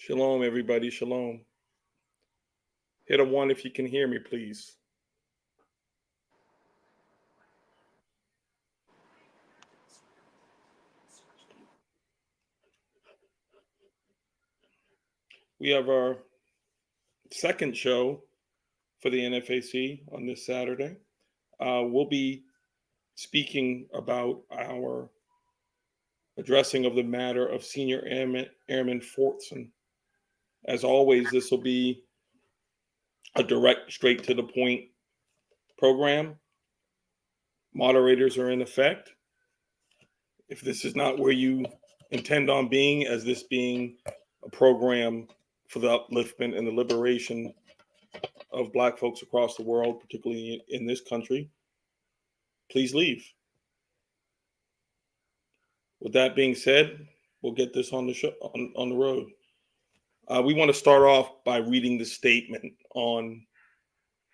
Shalom, everybody. Shalom. Hit a one if you can hear me, please. We have our second show for the NFAC on this Saturday. We'll be speaking about our addressing of the matter of Senior Airman Fortson. As always, this will be a direct, straight to the point program. Moderators are in effect. If this is not where you intend on being, as this being a program for the upliftment and the liberation of Black folks across the world, particularly in this country, please leave. With that being said, we'll get this on the show, on the road. We want to start off by reading the statement on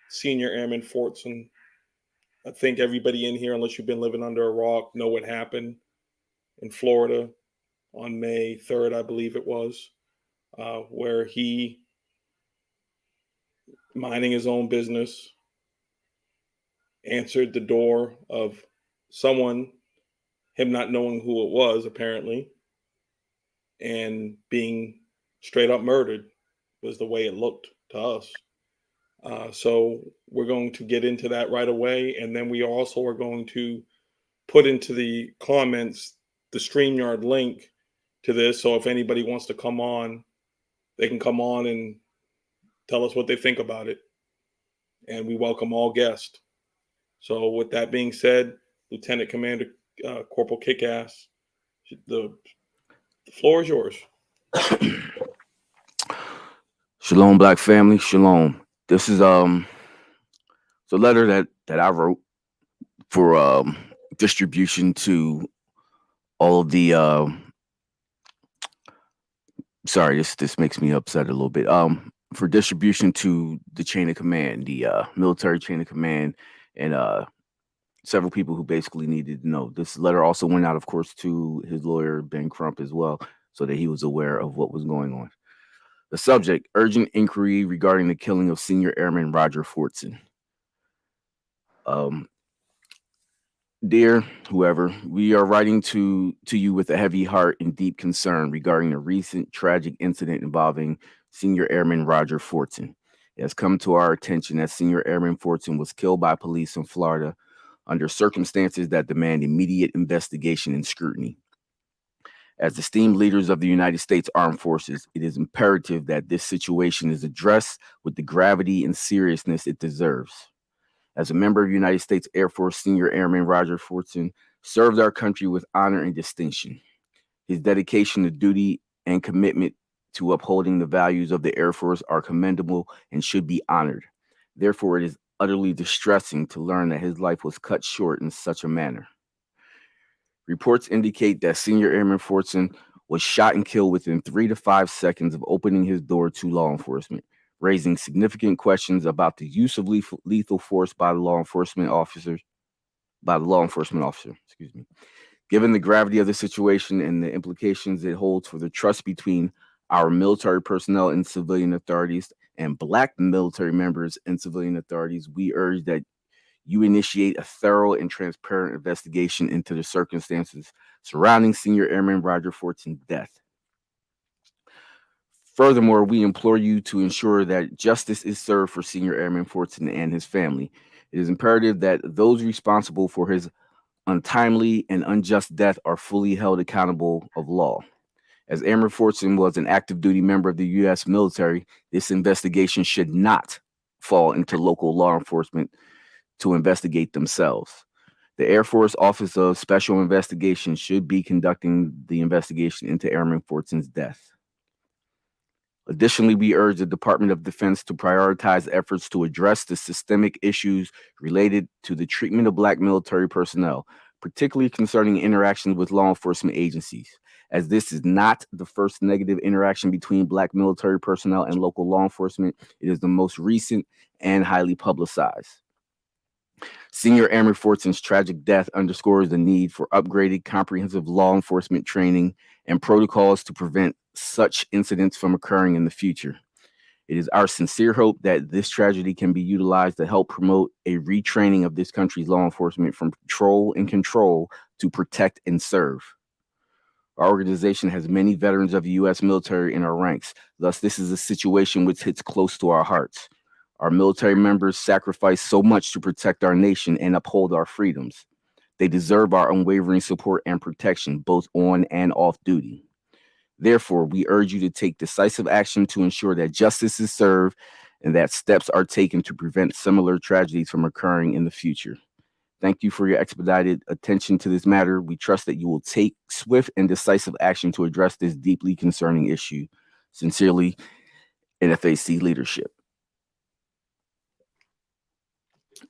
Senior Airman Fortson. I think everybody in here, unless you've been living under a rock, know what happened in Florida on May 3rd, I believe it was, where he, minding his own business, answered the door of someone, him not knowing who it was, apparently, and being straight up murdered was the way it looked to us. So we're going to get into that right away. And then we also are going to put into the comments the StreamYard link to this. So if anybody wants to come on, they can come on and tell us what they think about it. And we welcome all guests. So with that being said, Lieutenant Commander Corporal Kickass, the floor is yours. Shalom, Black family. Shalom. This is the letter that I wrote for distribution to all of the sorry, this makes me upset a little bit. For distribution to the chain of command, the military chain of command, and several people who basically needed to know. This letter also went out, of course, to his lawyer, Ben Crump, as well, so that he was aware of what was going on. The subject: urgent inquiry regarding the killing of Senior Airman Roger Fortson. Dear whoever, we are writing to you with a heavy heart and deep concern regarding the recent tragic incident involving Senior Airman Roger Fortson. It has come to our attention that Senior Airman Fortson was killed by police in Florida under circumstances that demand immediate investigation and scrutiny. As esteemed leaders of the United States Armed Forces, it is imperative that this situation is addressed with the gravity and seriousness it deserves. As a member of United States Air Force, Senior Airman Roger Fortson served our country with honor and distinction. His dedication to duty and commitment to upholding the values of the Air Force are commendable and should be honored. Therefore, it is utterly distressing to learn that his life was cut short in such a manner. Reports indicate that Senior Airman Fortson was shot and killed within 3 to 5 seconds of opening his door to law enforcement, raising significant questions about the use of lethal force by the law enforcement officer. Given the gravity of the situation and the implications it holds for the trust between our military personnel and civilian authorities and Black military members and civilian authorities, we urge that you initiate a thorough and transparent investigation into the circumstances surrounding Senior Airman Roger Fortson's death. Furthermore, we implore you to ensure that justice is served for Senior Airman Fortson and his family. It is imperative that those responsible for his untimely and unjust death are fully held accountable of law. As Airman Fortson was an active duty member of the U.S. military, this investigation should not fall into local law enforcement to investigate themselves. The Air Force Office of Special Investigations should be conducting the investigation into Airman Fortson's death. Additionally, we urge the Department of Defense to prioritize efforts to address the systemic issues related to the treatment of Black military personnel, particularly concerning interactions with law enforcement agencies. As this is not the first negative interaction between Black military personnel and local law enforcement, it is the most recent and highly publicized. Senior Airman Fortson's tragic death underscores the need for upgraded, comprehensive law enforcement training and protocols to prevent such incidents from occurring in the future. It is our sincere hope that this tragedy can be utilized to help promote a retraining of this country's law enforcement from patrol and control to protect and serve. Our organization has many veterans of the U.S. military in our ranks. Thus, this is a situation which hits close to our hearts. Our military members sacrifice so much to protect our nation and uphold our freedoms. They deserve our unwavering support and protection, both on and off duty. Therefore, we urge you to take decisive action to ensure that justice is served and that steps are taken to prevent similar tragedies from occurring in the future. Thank you for your expedited attention to this matter. We trust that you will take swift and decisive action to address this deeply concerning issue. Sincerely, NFAC leadership.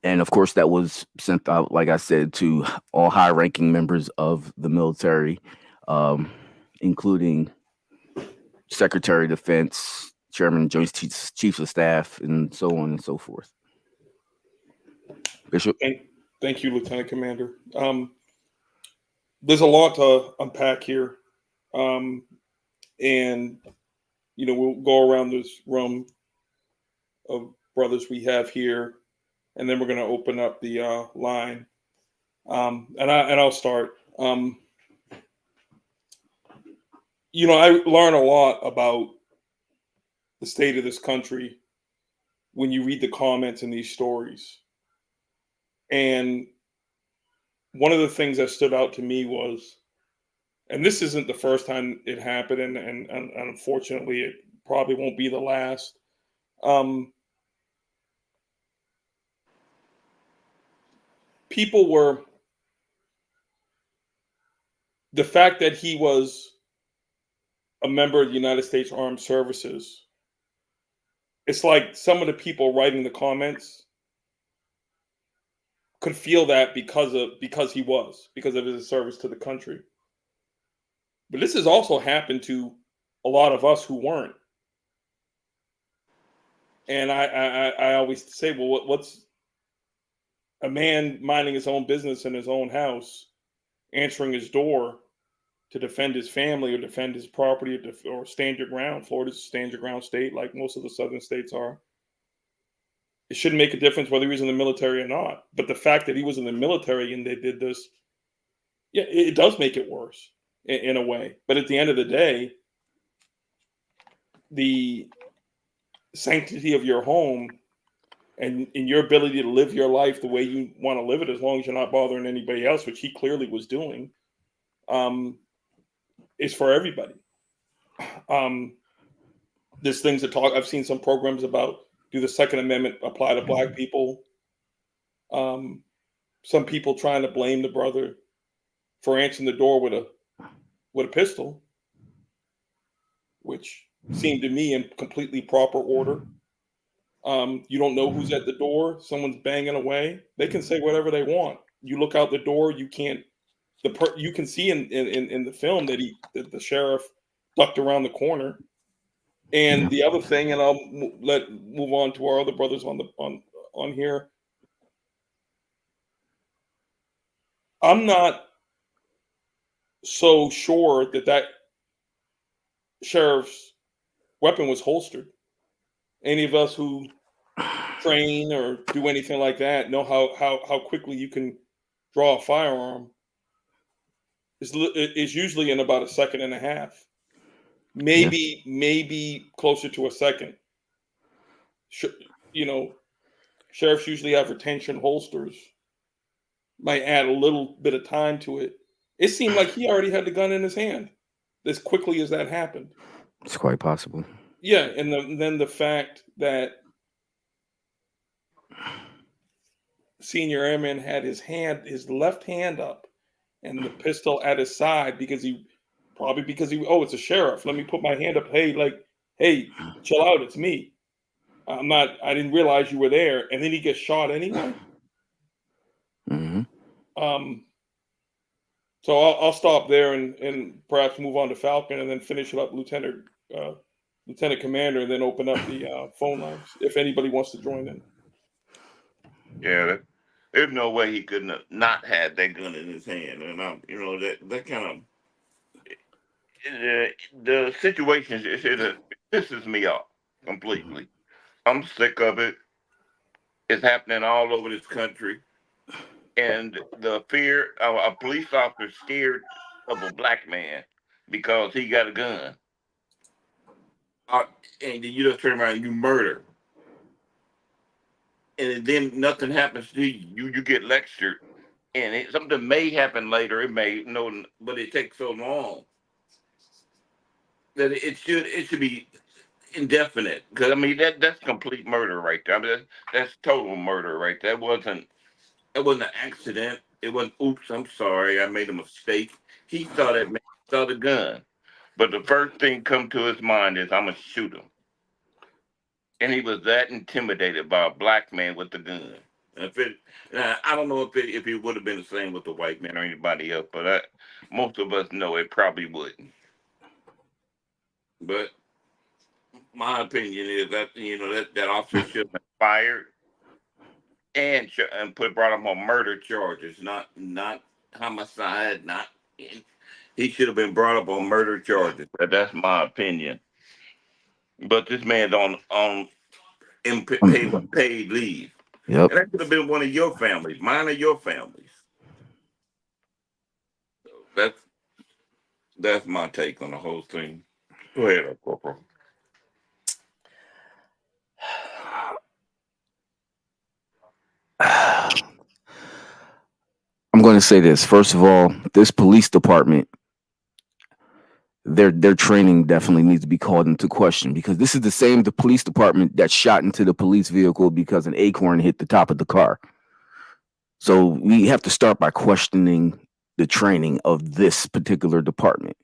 And of course, that was sent out, like I said, to all high ranking members of the military, including Secretary of Defense, Chairman, Joint Chiefs of Staff, and so on and so forth. Bishop? Thank you, Lieutenant Commander. There's a lot to unpack here. And, we'll go around this room of brothers we have here, and then we're going to open up the line. And I'll start. I learn a lot about the state of this country when you read the comments in these stories. And one of the things that stood out to me was, and this isn't the first time it happened, and unfortunately it probably won't be the last. People were, the fact that he was a member of the United States Armed Services, it's like some of the people writing the comments could feel that because of his service to the country. But this has also happened to a lot of us who weren't. And I always say, well, what's a man minding his own business in his own house, answering his door to defend his family or defend his property or stand your ground? Florida's a stand your ground state, like most of the southern states are. It shouldn't make a difference whether he was in the military or not. But the fact that he was in the military and they did this, yeah, it does make it worse in a way. But at the end of the day, the sanctity of your home and your ability to live your life the way you want to live it, as long as you're not bothering anybody else, which he clearly was doing, is for everybody. There's things that talk. I've seen some programs about, do the Second Amendment apply to Black people? Some people trying to blame the brother for answering the door with a pistol, which seemed to me in completely proper order. You don't know who's at the door. Someone's banging away. They can say whatever they want. You look out the door. You can't. You can see in the film that the sheriff ducked around the corner. And the other thing, and I'll move on to our other brothers on here. I'm not so sure that sheriff's weapon was holstered. Any of us who train or do anything like that know how quickly you can draw a firearm. Is usually in about a second and a half, maybe closer to a second. Sheriffs usually have retention holsters. Might add a little bit of time to it. It seemed like he already had the gun in his hand as quickly as that happened. It's quite possible. Yeah, and then the fact that Senior Airman had his left hand up and the pistol at his side because it's a sheriff. Let me put my hand up. Hey, chill out. It's me. I didn't realize you were there. And then he gets shot anyway. Mm-hmm. So I'll stop there and perhaps move on to Falcon and then finish it up, Lieutenant Commander, and then open up the phone lines if anybody wants to join in. Yeah, there's no way he couldn't have not had that gun in his hand, and that kind of, the situation it pisses me off completely. I'm sick of it. It's happening all over this country, and the fear of a police officer scared of a black man because he got a gun, uh, and then you just turn around and you murder, and then nothing happens to you. You get lectured, and something may happen later. It may no, but it takes so long that it should be indefinite. Because I mean that's complete murder right there. I mean that's total murder right there. It wasn't an accident. It wasn't. Oops, I'm sorry, I made a mistake. He saw that man saw the gun, but the first thing come to his mind is I'm gonna shoot him, and he was that intimidated by a black man with the gun. If it, I don't know if it would have been the same with the white man or anybody else, but most of us know it probably wouldn't. But my opinion is that that officer should have been fired and brought him on murder charges, not homicide, not. He should have been brought up on murder charges. That's my opinion. But this man's on paid leave, Yep. and that could have been one of your families, mine or your families. So that's my take on the whole thing. Go ahead, Corporal. I'm going to say this. First of all, this police department, their training definitely needs to be called into question, because this is the police department that shot into the police vehicle because an acorn hit the top of the car. So we have to start by questioning the training of this particular department,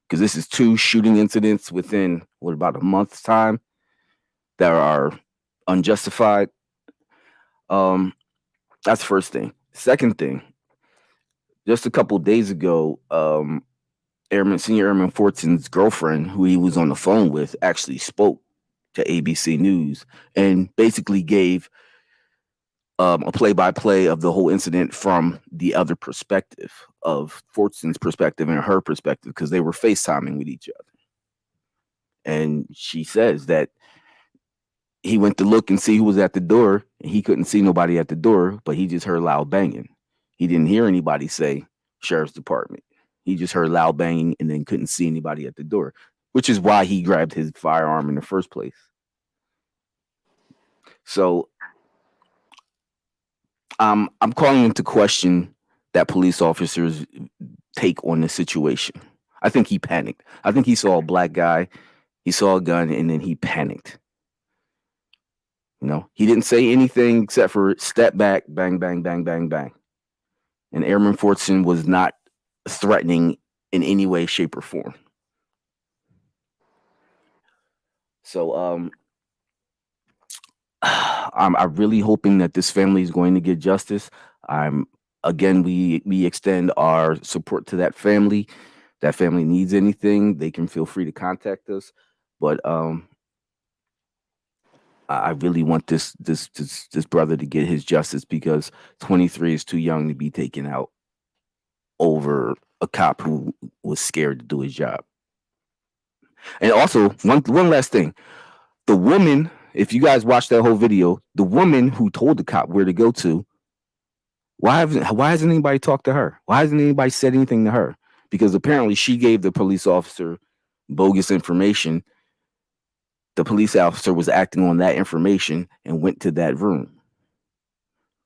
because this is 2 shooting incidents within about a month's time that are unjustified. That's the first thing. Second thing, just a couple of days ago, Senior Airman Fortson's girlfriend, who he was on the phone with, actually spoke to ABC News and basically gave a play-by-play of the whole incident from the other perspective, of Fortson's perspective and her perspective, because they were FaceTiming with each other. And she says that he went to look and see who was at the door, and he couldn't see nobody at the door, but he just heard loud banging. He didn't hear anybody say sheriff's department. He just heard loud banging and then couldn't see anybody at the door, which is why he grabbed his firearm in the first place. So I'm calling into question that police officer's take on the situation. I think he panicked. I think he saw a black guy, he saw a gun, and then he panicked. He didn't say anything except for step back, bang, bang, bang, bang, bang. And Airman Fortson was not threatening in any way, shape, or form. So I'm really hoping that this family is going to get justice. We extend our support to that family. That family needs anything, they can feel free to contact us. But I really want this brother to get his justice, because 23 is too young to be taken out over a cop who was scared to do his job. And also, one last thing. The woman, if you guys watch that whole video, the woman who told the cop where to go to, why hasn't anybody talked to her? Why hasn't anybody said anything to her? Because apparently she gave the police officer bogus information. The police officer was acting on that information and went to that room.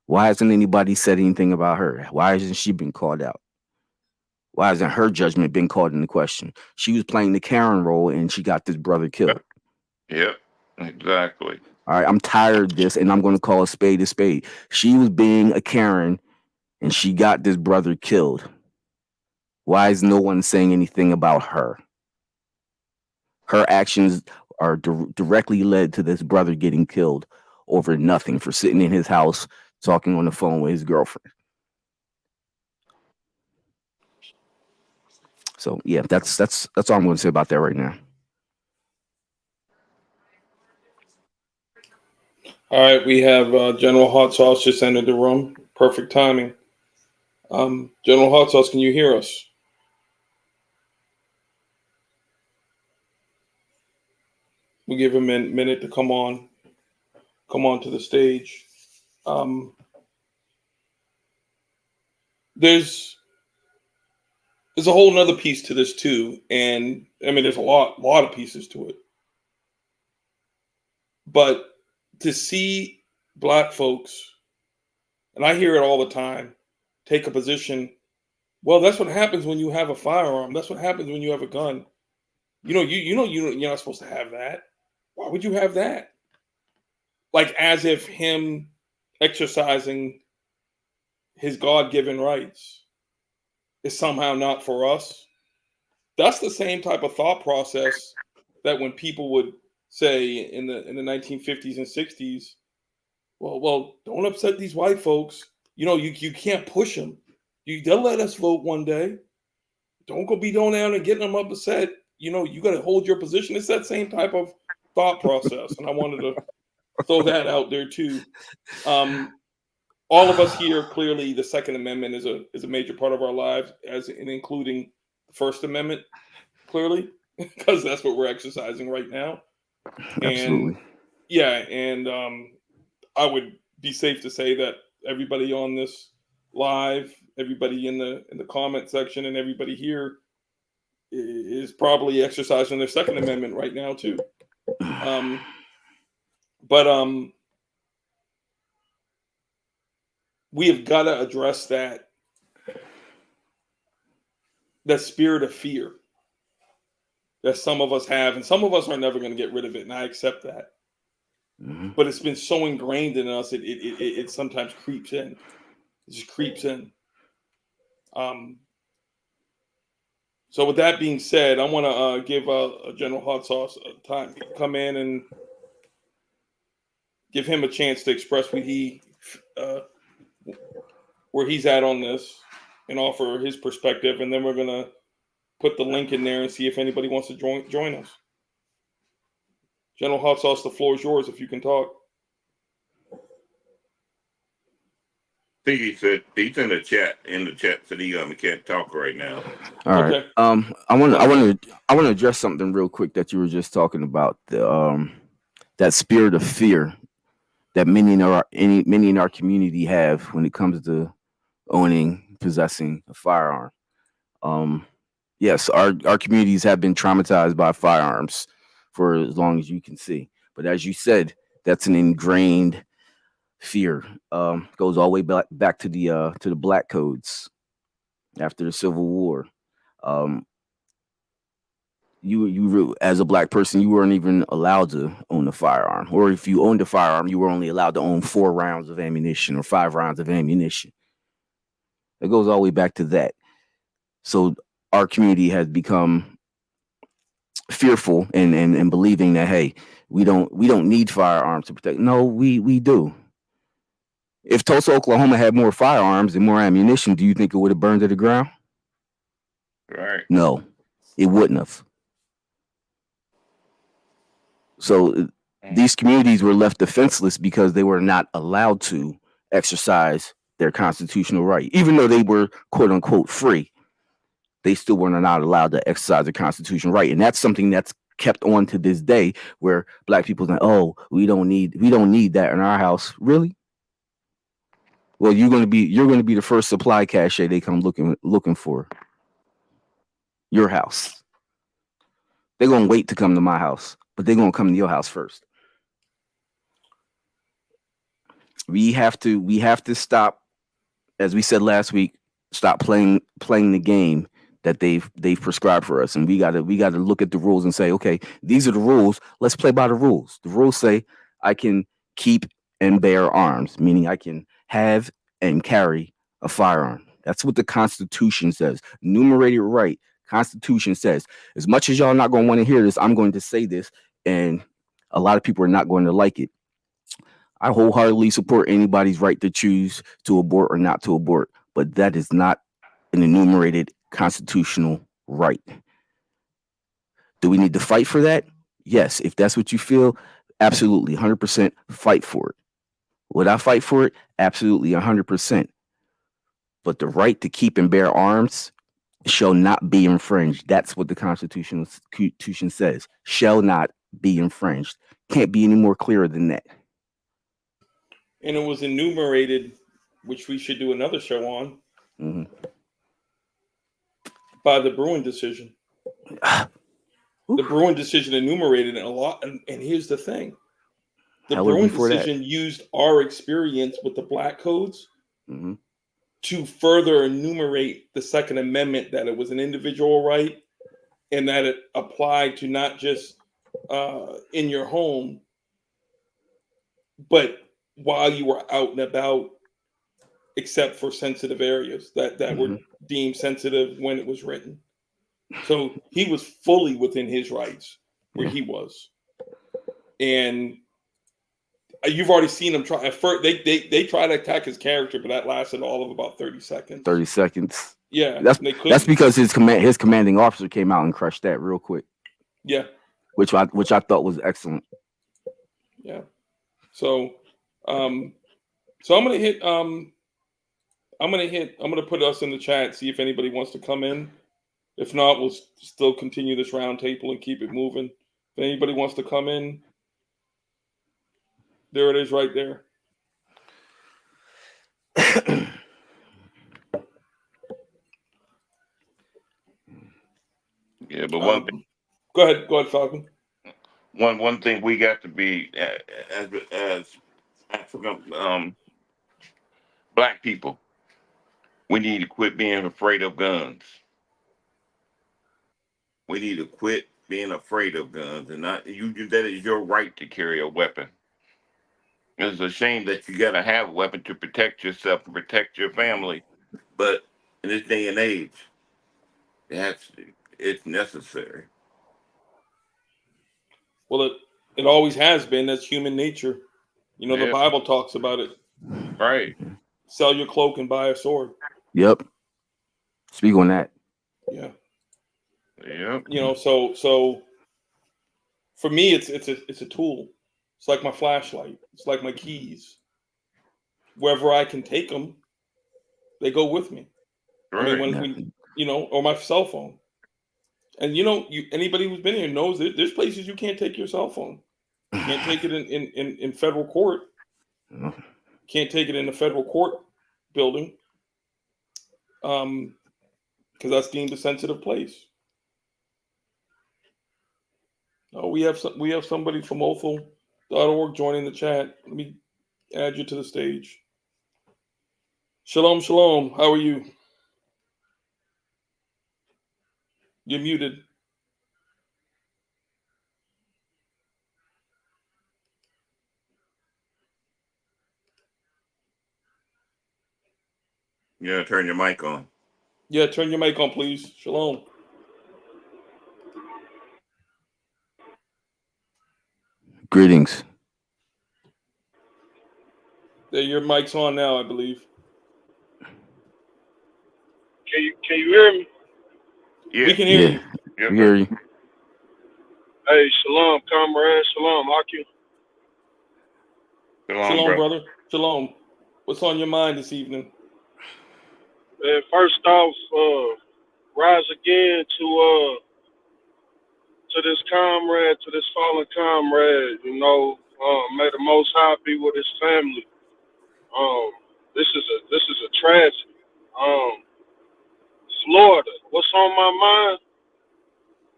Why hasn't anybody said anything about her? Why hasn't she been called out? Why hasn't her judgment been called into question? She was playing the Karen role and she got this brother killed. Yep, exactly. All right, I'm tired of this, and I'm going to call a spade a spade. She was being a Karen and she got this brother killed. Why is no one saying anything about her? Her actions are directly led to this brother getting killed over nothing, for sitting in his house talking on the phone with his girlfriend. So yeah, that's all I'm going to say about that right now. All right, we have General Hot Sauce just entered the room. Perfect timing. General Hot Sauce, can you hear us? We'll give him a minute to come on to the stage. There's a whole nother piece to this too, and I mean, there's a lot of pieces to it. But to see Black folks, and I hear it all the time, take a position. Well, that's what happens when you have a firearm. That's what happens when you have a gun. You're not supposed to have that. Why would you have that? Like as if him exercising his God-given rights is somehow not for us. That's the same type of thought process that when people would say in the 1950s and 60s, well, don't upset these white folks. You can't push them. They'll let us vote one day. Don't go be going down and getting them upset. You got to hold your position. It's that same type of thought process, and I wanted to throw that out there too. All of us here, clearly, the Second Amendment is a major part of our lives, including the First Amendment, clearly, because that's what we're exercising right now. Absolutely. And I would be safe to say that everybody on this live, everybody in the comment section, and everybody here is probably exercising their Second Amendment right now too. But we have got to address that spirit of fear that some of us have, and some of us are never going to get rid of it, and I accept that. Mm-hmm. But it's been so ingrained in us, it sometimes creeps in. It just creeps in. So with that being said, I want to give General Hot Sauce time to come in and give him a chance to express where he's at on this and offer his perspective, and then we're going to put the link in there and see if anybody wants to join us. General Hot Sauce, the floor is yours if you can talk. I think he said he's in the chat said he can't talk right now. All right. Okay. I want to address something real quick that you were just talking about, that spirit of fear that many in our community have when it comes to possessing a firearm. Yes, our communities have been traumatized by firearms for as long as you can see. But as you said, that's an ingrained fear. Goes all the way back to the Black codes after the Civil War. You as a Black person, you weren't even allowed to own a firearm, or if you owned a firearm, you were only allowed to own 4 rounds of ammunition or 5 rounds of ammunition. It goes all the way back to that. So our community has become fearful and believing that, hey, we don't need firearms to protect. No, we do. If Tulsa, Oklahoma had more firearms and more ammunition, do you think it would have burned to the ground? Right. No, it wouldn't have. So these communities were left defenseless because they were not allowed to exercise their constitutional right. Even though they were, quote unquote, free, they still were not allowed to exercise their constitutional right. And that's something that's kept on to this day, where Black people think, oh, we don't need that in our house. Really? Well, you're going to be the first supply cache they come looking for. Your house. They're going to wait to come to my house, but they're going to come to your house first. We have to stop, as we said last week, stop playing the game that they've prescribed for us, and we got to look at the rules and say, okay, these are the rules. Let's play by the rules. The rules say I can keep and bear arms, meaning I can have and carry a firearm. That's what the Constitution says. Enumerated right. Constitution says. As much as y'all not going to want to hear this, I'm going to say this, and a lot of people are not going to like it. I wholeheartedly support anybody's right to choose to abort or not to abort, but that is not an enumerated constitutional right. Do we need to fight for that? Yes. If that's what you feel, absolutely, 100% fight for it. Would I fight for it? Absolutely, 100%. But the right to keep and bear arms shall not be infringed. That's what the Constitution says. Shall not be infringed. Can't be any more clearer than that. And it was enumerated, which we should do another show on, by the Bruin decision. The Bruin decision enumerated a lot. And here's the thing. The Bruin decision used our experience with the black codes to further enumerate the Second Amendment, that it was an individual right and that it applied to not just in your home, but while you were out and about, except for sensitive areas that were deemed sensitive when it was written. So he was fully within his rights where he was. And you've already seen him try. At first, they tried to attack his character, but that lasted all of about 30 seconds. 30 seconds. Yeah. That's because his commanding officer came out and crushed that real quick. Yeah. Which I thought was excellent. Yeah. So I'm gonna put us in the chat, see if anybody wants to come in. If not, we'll still continue this round table and keep it moving. If anybody wants to come in, there it is right there. Yeah, but one thing. Go ahead, Falcon. One thing we got to be as black people, we need to quit being afraid of guns. We need to quit being afraid of guns, and not you. That is your right to carry a weapon. It's a shame that you gotta have a weapon to protect yourself and protect your family, but in this day and age, it's necessary. Well, it always has been. That's human nature. You know, the Bible talks about it. Right. Sell your cloak and buy a sword. Yep. Speak on that. Yeah. Yep. You know, so for me, it's a tool. It's like my flashlight. It's like my keys. Wherever I can take them, they go with me. Right. I mean, when you know, or my cell phone. And you know, anybody who's been here knows that there's places you can't take your cell phone. You can't take it in federal court. Can't take it in the federal court building. Because that's deemed a sensitive place. Oh, we have somebody from Othel.org joining the chat. Let me add you to the stage. Shalom, shalom. How are you? You're muted. Yeah, turn your mic on. Yeah, turn your mic on, please. Shalom. Greetings. There, your mic's on now, I believe. Can you hear me? Yeah. We can hear you. Yeah, we hear you. Hey, shalom, comrade. Shalom, Aki. Shalom, brother. Shalom. What's on your mind this evening? First off, rise again to this comrade, to this fallen comrade. You know, may the Most High be with his family. This is a tragedy. Florida. What's on my mind?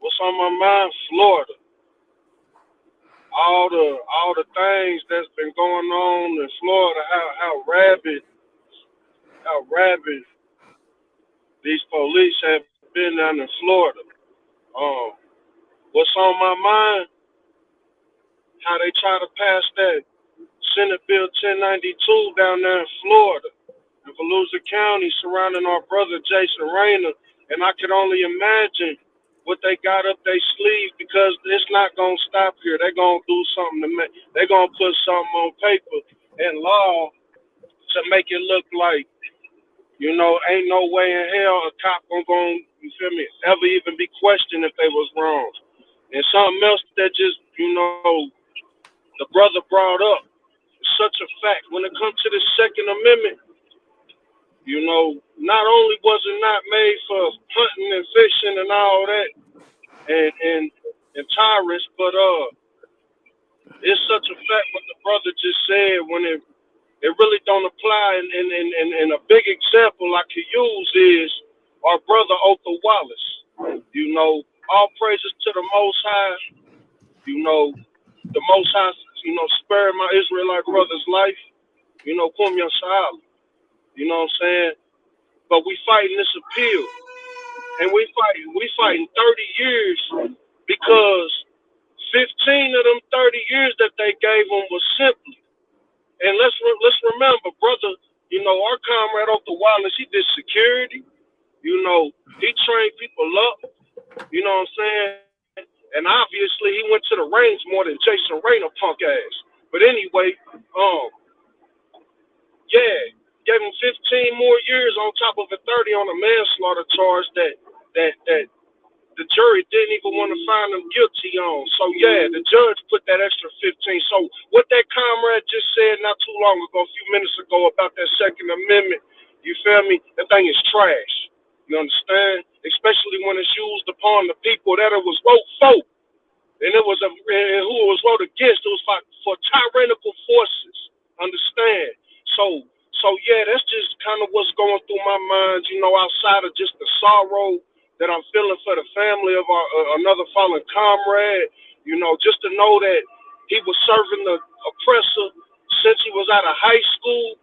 What's on my mind? Florida. All the things that's been going on in Florida, how rabid these police have been down in Florida. What's on my mind? How they try to pass that Senate Bill 1092 down there in Florida, in Volusia County, surrounding our brother Jason Rayner. And I could only imagine what they got up their sleeve, because it's not gonna stop here. They're gonna do something they're gonna put something on paper and law to make it look like, you know, ain't no way in hell a cop gonna, you feel me, ever even be questioned if they was wrong. And something else that just, you know, the brother brought up, such a fact. When it comes to the Second Amendment, you know, not only was it not made for hunting and fishing and all that, and tyrants, but it's such a fact what the brother just said when it really don't apply. And a big example I could use is our brother Otho Wallace. You know, all praises to the Most High. You know, the Most High, spared my Israelite brother's life. You know, Kum Yasa'ala. You know what I'm saying? But we fighting this appeal. And we fighting 30 years because 15 of them 30 years that they gave him was simply. And let's remember, brother, our comrade Otho Wallace, he did security. He trained people up. You know what I'm saying? And obviously he went to the range more than Jason Rayner, punk ass. But anyway, gave him 15 more years on top of a 30 on a manslaughter charge that the jury didn't even want to find him guilty on. So yeah, the judge put that extra 15. So what that comrade just said not too long ago, a few minutes ago, about that Second Amendment, you feel me? That thing is trash. You understand? Especially when it's used upon the people that it was wrote for. And who it was wrote against. It was for tyrannical forces. Understand? So yeah, that's just kind of what's going through my mind, outside of just the sorrow that I'm feeling for the family of another fallen comrade, just to know that he was serving the oppressor since he was out of high school,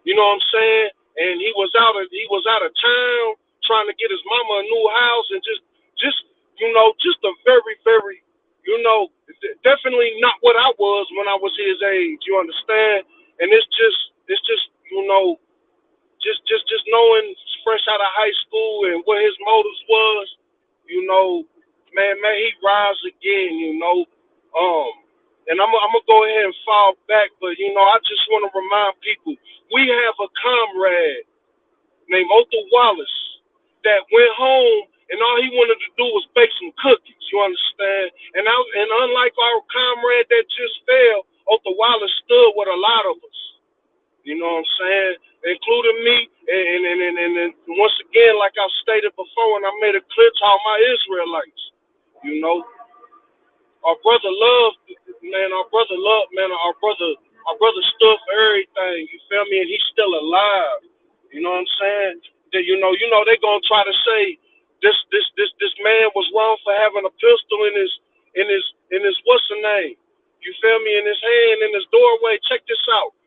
you know what I'm saying? And he was out of town trying to get his mama a new house, and just a very, very, definitely not what I was when I was his age, you understand? And it's just just knowing fresh out of high school and what his motives was, man, he rise again, and I'm gonna go ahead and fall back, but I just want to remind people we have a comrade named Otho Wallace that went home and all he wanted to do was bake some cookies. You understand? And unlike our comrade that just fell, Otho Wallace stood with a lot of us. You know what I'm saying? Including me, and once again, like I stated before, and I made it clear to all my Israelites, our brother loved, our brother stood for everything. You feel me? And he's still alive. You know what I'm saying? That they gonna try to say this man was wrong for having a pistol in his what's the name? You feel me? In his hand, in his doorway. Check this out.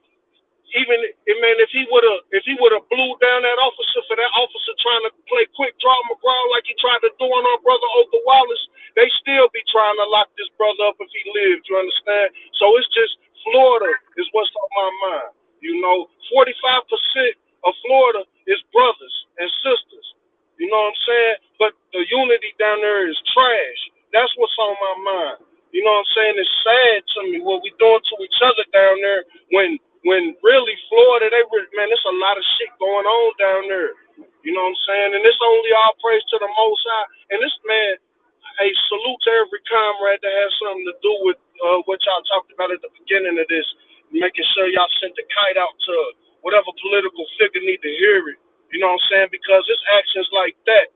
Even if he would have blew down that officer for that officer trying to play quick draw McGraw like he tried to do on our brother Otho Wallace, they still be trying to lock this brother up if he lived. You understand? So it's just Florida is what's on my mind. 45% of Florida is brothers and sisters. You know what I'm saying? But the unity down there is trash. That's what's on my mind. You know what I'm saying? It's sad to me what we doing to each other down there when really Florida, there's a lot of shit going on down there. You know what I'm saying? And it's only all praise to the Most High. And this man, a salute to every comrade that has something to do with what y'all talked about at the beginning of this, making sure y'all sent the kite out to whatever political figure need to hear it. You know what I'm saying? Because it's actions like that.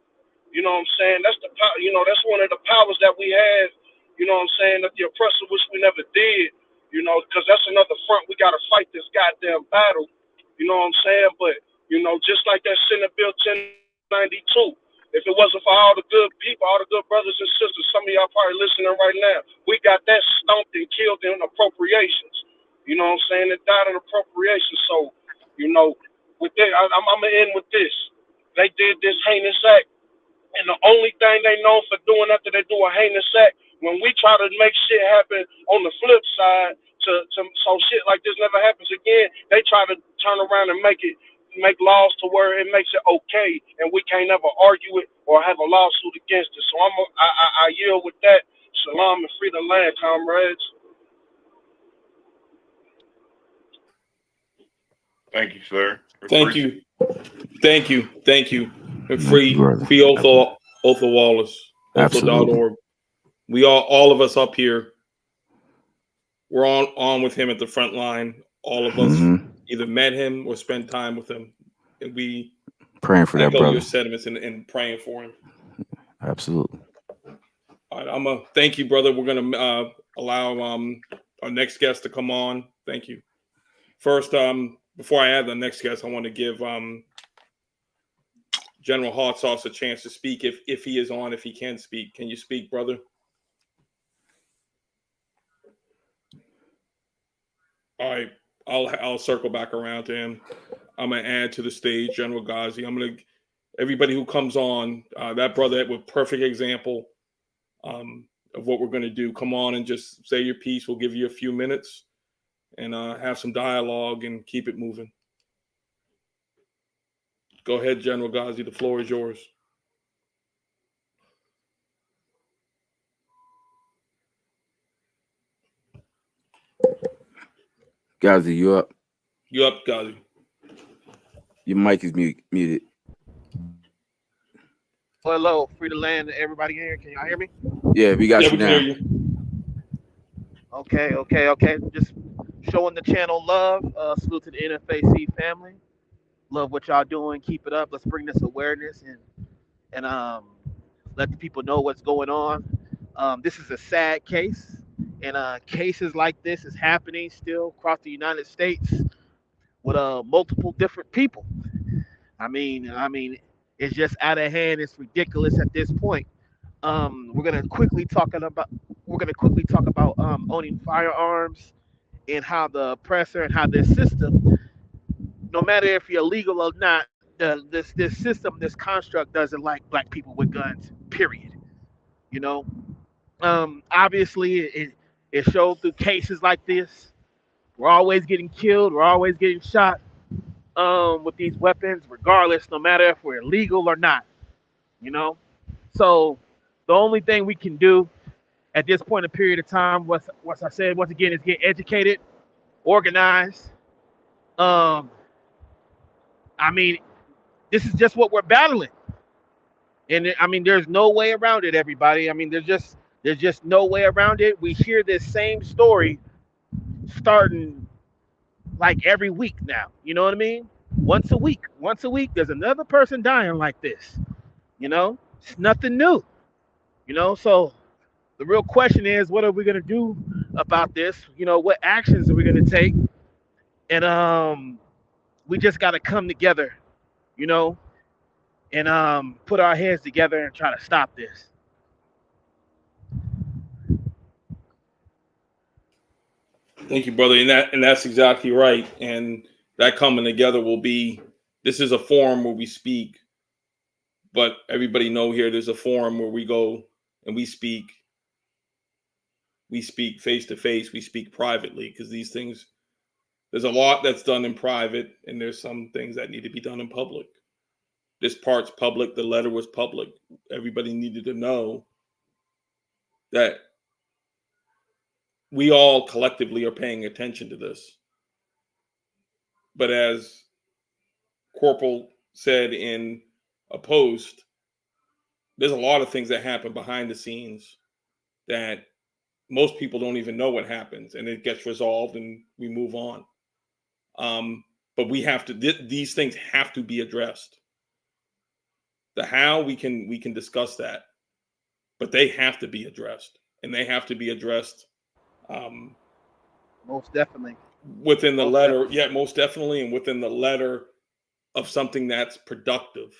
You know what I'm saying? That's that's one of the powers that we have. You know what I'm saying? That the oppressor wish we never did. Because that's another front. We got to fight this goddamn battle. You know what I'm saying? But, just like that Senate Bill 1092, if it wasn't for all the good people, all the good brothers and sisters, some of y'all probably listening right now, we got that stomped and killed in appropriations. You know what I'm saying? It died in appropriations. So, with that, I'm going to end with this. They did this heinous act. And the only thing they know for doing after they do a heinous act, when we try to make shit happen on the flip side, so shit like this never happens again, they try to turn around and make laws to where it makes it okay, and we can't ever argue it or have a lawsuit against it. So I yield with that. Shalom and free the land, comrades. Thank you, sir. Thank you. And free Otho Wallace, Otho.org. We all of us up here, we're on with him at the front line. All of us either met him or spent time with him, and we praying for that brother. Your sentiments and praying for him. Absolutely. All right, thank you, brother. We're gonna allow our next guest to come on. Thank you. First, before I add the next guest, I want to give General Hot Sauce a chance to speak if he is on, if he can speak. Can you speak, brother? All right, I'll circle back around to him. I'm gonna add to the stage General Ghazi. Everybody who comes on, that brother with perfect example of what we're gonna do. Come on and just say your piece. We'll give you a few minutes and have some dialogue and keep it moving. Go ahead, General Ghazi. The floor is yours. Ghazi, you up? You up, Ghazi? Your mic is muted. Hello, free to land, everybody here. Can y'all hear me? Yeah, we got you we now. can hear you. Okay. Just showing the channel love. Salute to the NFAC family. Love what y'all doing. Keep it up. Let's bring this awareness and let the people know what's going on. This is a sad case, and cases like this is happening still across the United States with multiple different people. I mean, it's just out of hand. It's ridiculous at this point. We're gonna quickly talk about owning firearms and how the oppressor and how this system, no matter if you're legal or not, this system, this construct doesn't like black people with guns. Period. You know, obviously it showed through cases like this. We're always getting killed. We're always getting shot with these weapons, regardless, no matter if we're legal or not. You know, so the only thing we can do at this point in a period of time, what I said once again, is get educated, organized. I mean, this is just what we're battling, and I mean, there's no way around it. Everybody, I mean, there's just no way around it. We hear this same story starting like every week now. You know what I mean? Once a week, there's another person dying like this. You know, it's nothing new. You know, so the real question is, what are we gonna do about this? You know, what actions are we gonna take? And we just gotta come together, you know, and put our heads together and try to stop this. Thank you, brother. And that's exactly right. And that coming together will be, this is a forum where we speak, but everybody know here there's a forum where we go and we speak face to face, we speak privately, because these things, there's a lot that's done in private and there's some things that need to be done in public. This part's public, the letter was public. Everybody needed to know that we all collectively are paying attention to this. But as Corporal said in a post, there's a lot of things that happen behind the scenes that most people don't even know what happens, and it gets resolved and we move on. But we have to, these things have to be addressed. The how, we can discuss that, but they have to be addressed, and they have to be addressed Most definitely. Within the letter. Yeah, most definitely. And within the letter of something that's productive.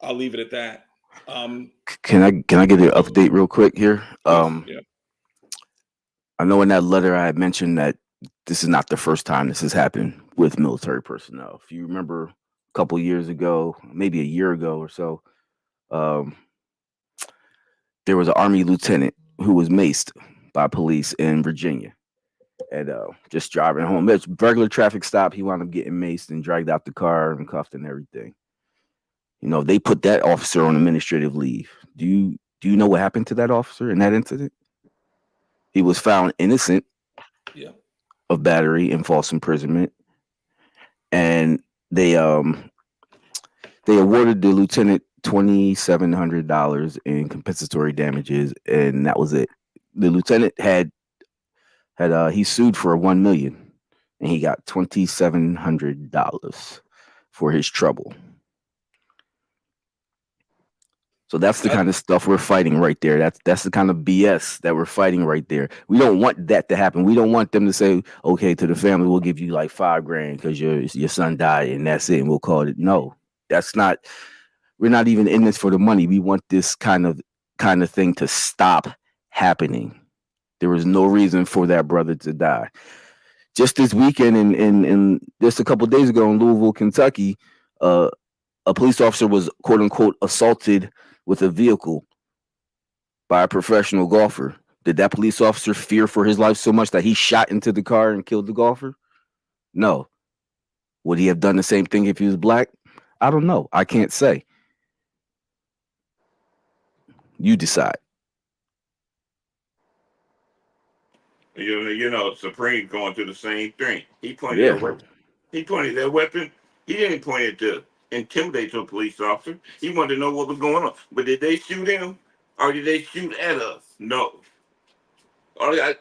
I'll leave it at that. Can I get an update real quick here? Yeah. I know in that letter I had mentioned that this is not the first time this has happened with military personnel. If you remember a couple years ago, maybe a year ago or so, there was an Army lieutenant who was maced by police in Virginia. And just driving home, it's regular traffic stop. He wound up getting maced and dragged out the car and cuffed and everything. You know, they put that officer on administrative leave. Do you know what happened to that officer in that incident? He was found innocent of battery and false imprisonment, and they awarded the lieutenant $2,700 in compensatory damages, and that was it. The lieutenant had he sued for $1 million, and he got $2,700 for his trouble. So that's the kind of stuff we're fighting right there. That's the kind of BS that we're fighting right there. We don't want that to happen. We don't want them to say, okay, to the family, we'll give you like $5,000 because your son died and that's it, and we'll call it. No, that's not. We're not even in this for the money. We want this kind of thing to stop happening. There was no reason for that brother to die. Just this weekend, and just a couple of days ago in Louisville, Kentucky, a police officer was quote unquote assaulted with a vehicle by a professional golfer. Did that police officer fear for his life so much that he shot into the car and killed the golfer? No. Would he have done the same thing if he was black? I don't know. I can't say. You decide. You know, Supreme going through the same thing. He pointed Yeah. that weapon. He pointed that weapon. He didn't point it to intimidate a police officer. He wanted to know what was going on. But did they shoot him or did they shoot at us? No.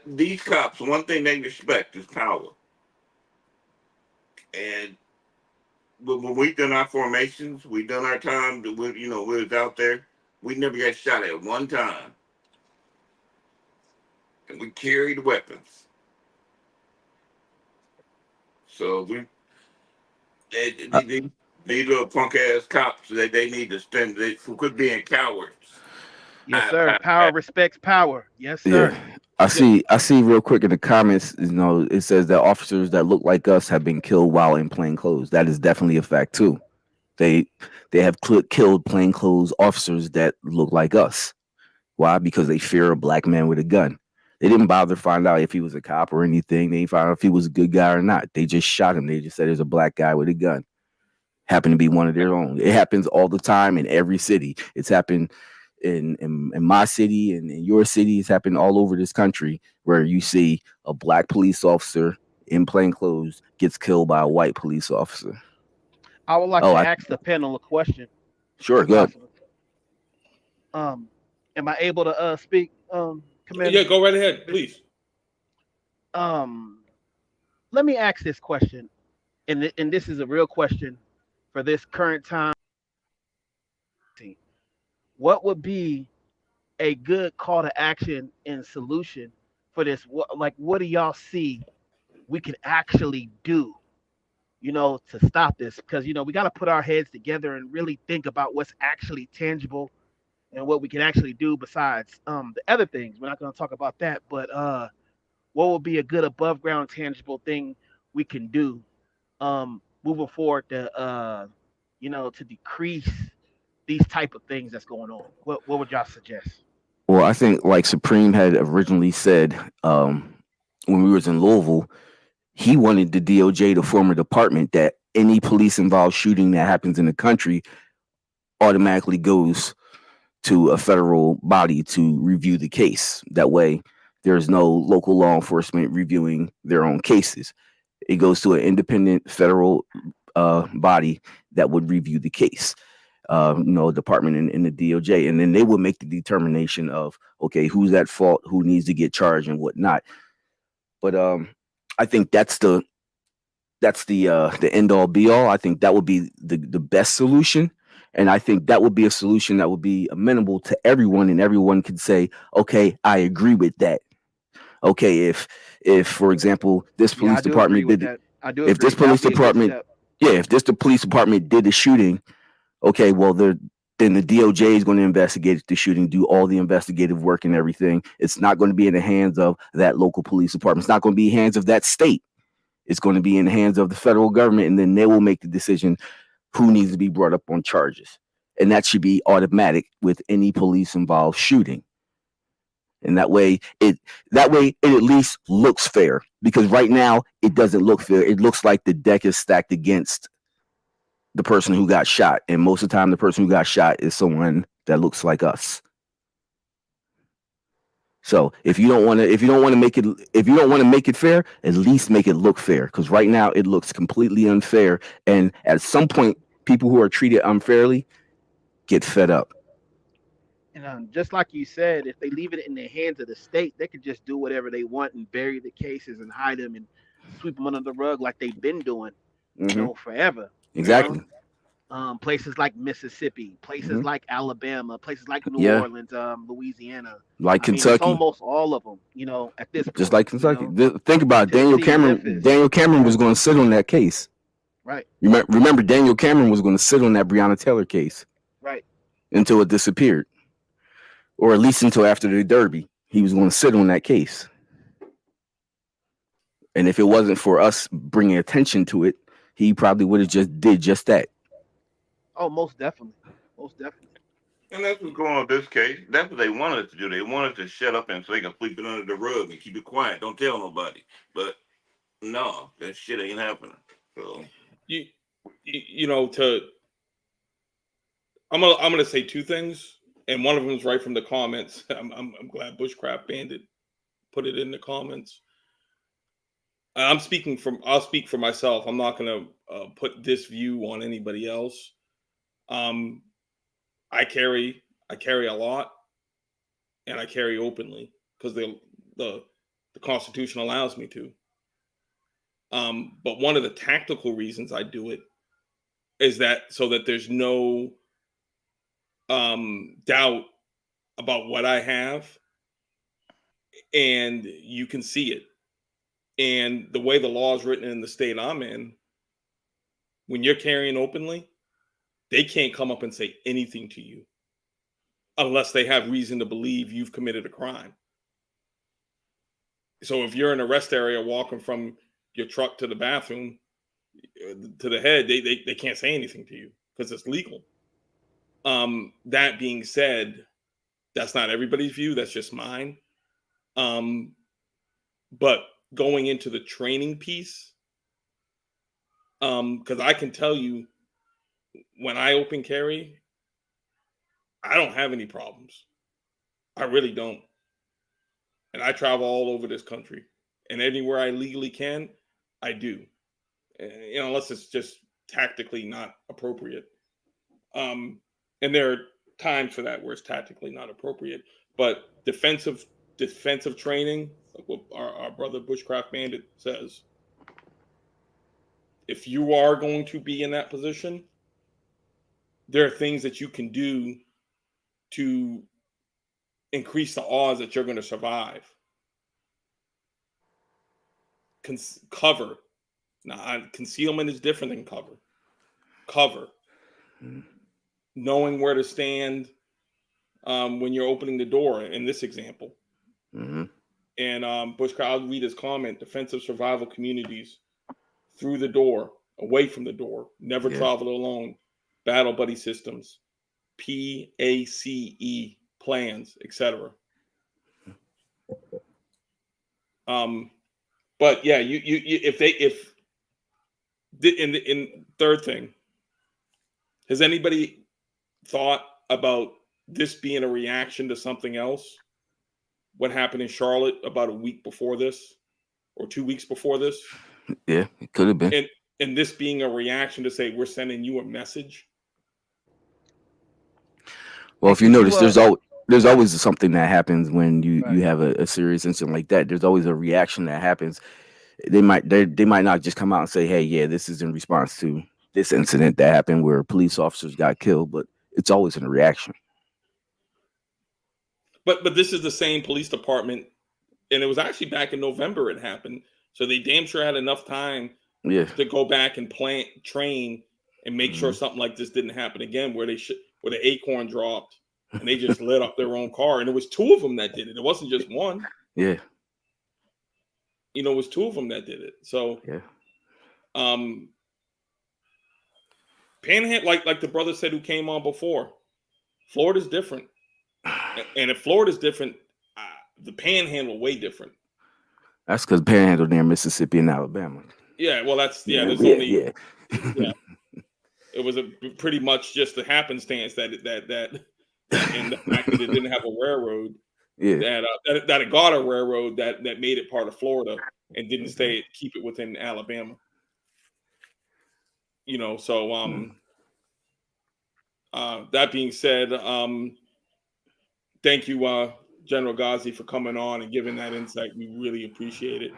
These cops, one thing they respect is power. And when we done our formations, we done our time. We was out there. We never got shot at one time, and we carried weapons. So these little punk ass cops, they need to stand. They quit being cowards. Yes, sir. Power respects power. Yes, sir. Yeah. I see real quick in the comments, it says that officers that look like us have been killed while in plain clothes. That is definitely a fact too. They have killed plainclothes officers that look like us. Why? Because they fear a black man with a gun. They didn't bother to find out if he was a cop or anything. They didn't find out if he was a good guy or not. They just shot him. They just said there's a black guy with a gun. Happened to be one of their own. It happens all the time in every city. It's happened in my city and in your city. It's happened all over this country where you see a black police officer in plain clothes gets killed by a white police officer. I would like to ask the panel a question. Sure, go ahead. Am I able to speak, Commander? Yeah, go right ahead, please. Let me ask this question, and this is a real question for this current time. What would be a good call to action and solution for this? What do y'all see we can actually do, to stop this? Because, we got to put our heads together and really think about what's actually tangible and what we can actually do besides the other things. We're not going to talk about that, but what would be a good above ground tangible thing we can do moving forward to decrease these type of things that's going on? What would y'all suggest? Well, I think like Supreme had originally said when we was in Louisville, he wanted the DOJ to form a department that any police involved shooting that happens in the country automatically goes to a federal body to review the case. That way, there's no local law enforcement reviewing their own cases. It goes to an independent federal body that would review the case. Department in the DOJ, and then they would make the determination of, okay, who's at fault, who needs to get charged and whatnot. But I think that's the end all be all. I think that would be the best solution. And I think that would be a solution that would be amenable to everyone, and everyone could say, okay, I agree with that. Okay, if for example, this police department did it, if this police department, if the police department did the shooting, okay, well, then the DOJ is going to investigate the shooting, do all the investigative work and everything. It's not going to be in the hands of that local police department. It's not going to be in the hands of that state. It's going to be in the hands of the federal government, and then they will make the decision who needs to be brought up on charges. And that should be automatic with any police involved shooting. And that way it at least looks fair, because right now it doesn't look fair. It looks like the deck is stacked against the person who got shot, and most of the time the person who got shot is someone that looks like us. So if you don't want to make it fair, at least make it look fair, because right now it looks completely unfair, and at some point people who are treated unfairly get fed up. And just like you said, if they leave it in the hands of the state, they could just do whatever they want and bury the cases and hide them and sweep them under the rug like they've been doing, forever. Exactly. places like Mississippi, places Mhm. like Alabama, places like New Yeah, Orleans, Louisiana. like I mean, it's Kentucky, almost all of them, at this just point, like Kentucky. Think about it. Tennessee, Memphis. Daniel Cameron was Yeah, going to sit on that case. right, Remember, Daniel Cameron was going to sit on that Breonna Taylor case right. until it disappeared, or at least until after the Derby. He was going to sit on that case. And if it wasn't for us bringing attention to it, he probably would have just did just that. Oh, most definitely, most definitely. And that's what's going on with this case. That's what they wanted us to do. They wanted to shut up and so they can sweep it under the rug and keep it quiet. Don't tell nobody. But no, that shit ain't happening. So you know, I'm gonna say two things, and one of them is right from the comments. I'm glad Bushcraft Bandit put it in the comments. I'll speak for myself. I'm not gonna put this view on anybody else. Um, I carry a lot, and I carry openly because the Constitution allows me to. But one of the tactical reasons I do it is that so that there's no doubt about what I have, and you can see it. And the way the law is written in the state I'm in, when you're carrying openly, they can't come up and say anything to you unless they have reason to believe you've committed a crime. So if you're in a rest area walking from your truck to the bathroom to the head, they can't say anything to you because it's legal. That being said, that's not everybody's view. That's just mine. But going into the training piece, because I can tell you when I open carry, I don't have any problems. I really don't. And I travel all over this country. And anywhere I legally can, I do. Unless it's just tactically not appropriate. And there are times for that where it's tactically not appropriate. But defensive training, like what our brother Bushcraft Bandit says, if you are going to be in that position, there are things that you can do to increase the odds that you're going to survive. Cover. Now, concealment is different than cover. Cover. Knowing where to stand when you're opening the door, in this example. Mm-hmm. And Bushcraft, I'll read his comment: defensive survival communities, through the door, away from the door, never travel alone, battle buddy systems, PACE plans, etc. But yeah, you in third thing, has anybody thought about this being a reaction to something else? What happened in Charlotte about a week before this, or 2 weeks before this? Yeah, it could have been. And this being a reaction to say we're sending you a message. Well, if you notice, there's always something that happens when you Right. you have a serious incident like that. There's always a reaction that happens. They might not just come out and say, "Hey, yeah, this is in response to this incident that happened where police officers got killed," but it's always in a reaction. But this is the same police department, and it was actually back in November it happened. So they damn sure had enough time to go back and train, and make sure something like this didn't happen again, where where the acorn dropped and they just lit up their own car, and it was two of them that did it. It wasn't just one. Yeah. It was two of them that did it. So yeah. Panhandle, like the brother said who came on before, Florida's different. And if Florida's different, the Panhandle way different. That's because Panhandle near Mississippi and Alabama. Yeah, well, that's there's yeah, only yeah. It was pretty much just a happenstance that and the fact that it didn't have a railroad. Yeah. That it got a railroad that made it part of Florida and didn't keep it within Alabama. So that being said, thank you, General Ghazi, for coming on and giving that insight. We really appreciate it.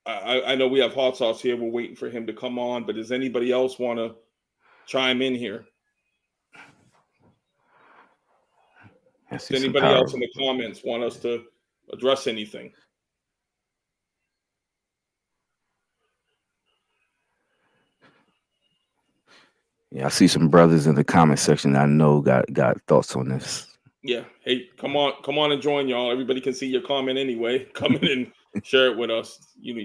I know we have hot sauce here. We're waiting for him to come on, but does anybody else want to chime in here? Does anybody else in the comments want us to address anything? Yeah, I see some brothers in the comment section that I know got thoughts on this. Yeah. Hey, come on and join y'all. Everybody can see your comment anyway. Come in and share it with us. Let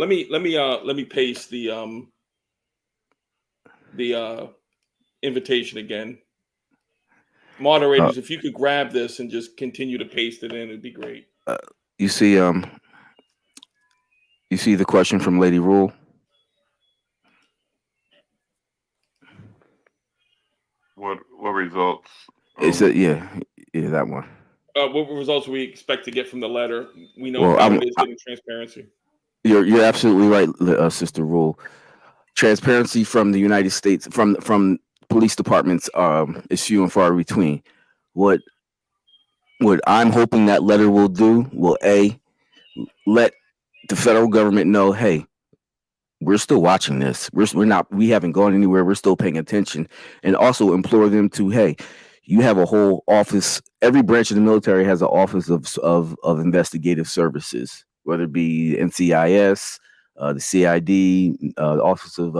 me paste the invitation again. Moderators, if you could grab this and just continue to paste it in, it'd be great. You see the question from Lady Rule? What results? It's yeah, that one. What results we expect to get from the letter? We know how it is getting transparency. You're absolutely right, Sister Rule. Transparency from the United States, from police departments, is few and far between. What I'm hoping that letter will do will let the federal government know, hey, we're still watching this. We haven't gone anywhere. We're still paying attention, and also implore them to, hey, you have a whole office. Every branch of the military has an office of investigative services, whether it be NCIS, the CID, the Office of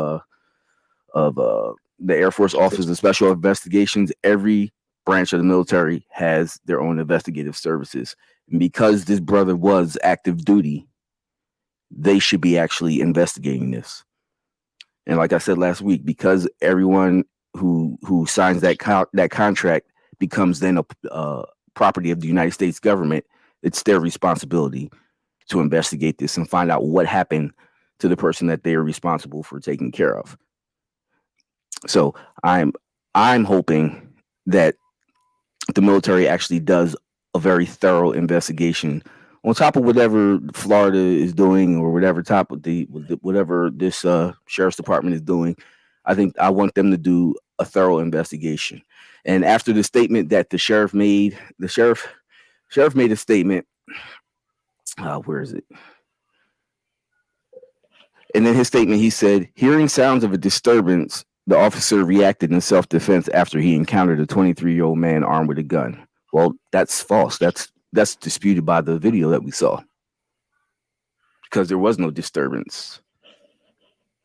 the Air Force Office of Special Investigations. Every branch of the military has their own investigative services, and because this brother was active duty, they should be actually investigating this. And like I said last week, because everyone who signs that contract becomes then a property of the United States government, it's their responsibility to investigate this and find out what happened to the person that they are responsible for taking care of. So I'm hoping that the military actually does a very thorough investigation on top of whatever Florida is doing, or whatever whatever this sheriff's department is doing. I want them to do a thorough investigation. And after the statement that the sheriff made, the sheriff made a statement. Where is it? And in his statement, he said, hearing sounds of a disturbance, the officer reacted in self-defense after he encountered a 23-year-old man armed with a gun. Well, that's false. That's disputed by the video that we saw, because there was no disturbance.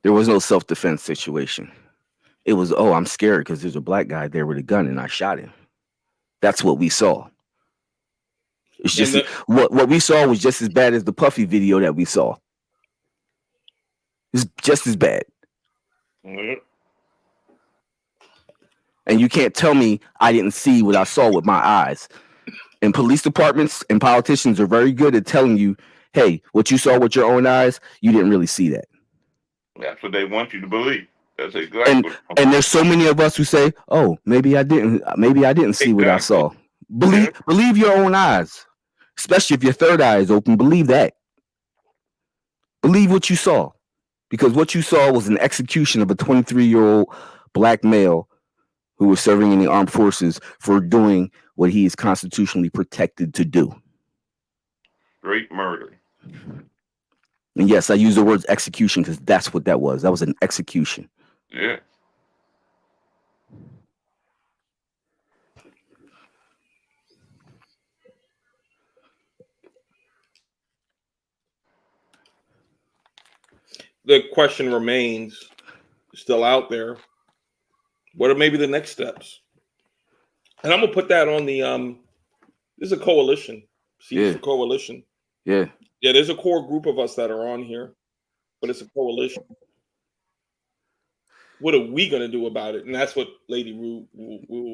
There was no self-defense situation. It was, oh, I'm scared because there's a black guy there with a gun and I shot him. That's what we saw. It's just what we saw was just as bad as the Puffy video that we saw. It's just as bad. Mm-hmm. And you can't tell me I didn't see what I saw with my eyes. And police departments and politicians are very good at telling you, hey, what you saw with your own eyes, you didn't really see that. That's what they want you to believe. That's exactly. And there's so many of us who say, oh, maybe I didn't see what I saw. Believe your own eyes, especially if your third eye is open. Believe that. Believe what you saw, because what you saw was an execution of a 23-year-old black male who was serving in the armed forces for doing what he is constitutionally protected to do. Great murder. And yes, I use the words execution because that's what that was. That was an execution. Yeah. The question remains still out there. What are maybe the next steps? And I'm gonna put that on the this is a coalition. See, for coalition. Yeah. Yeah, there's a core group of us that are on here, but it's a coalition. What are we gonna do about it? And that's what Lady Rue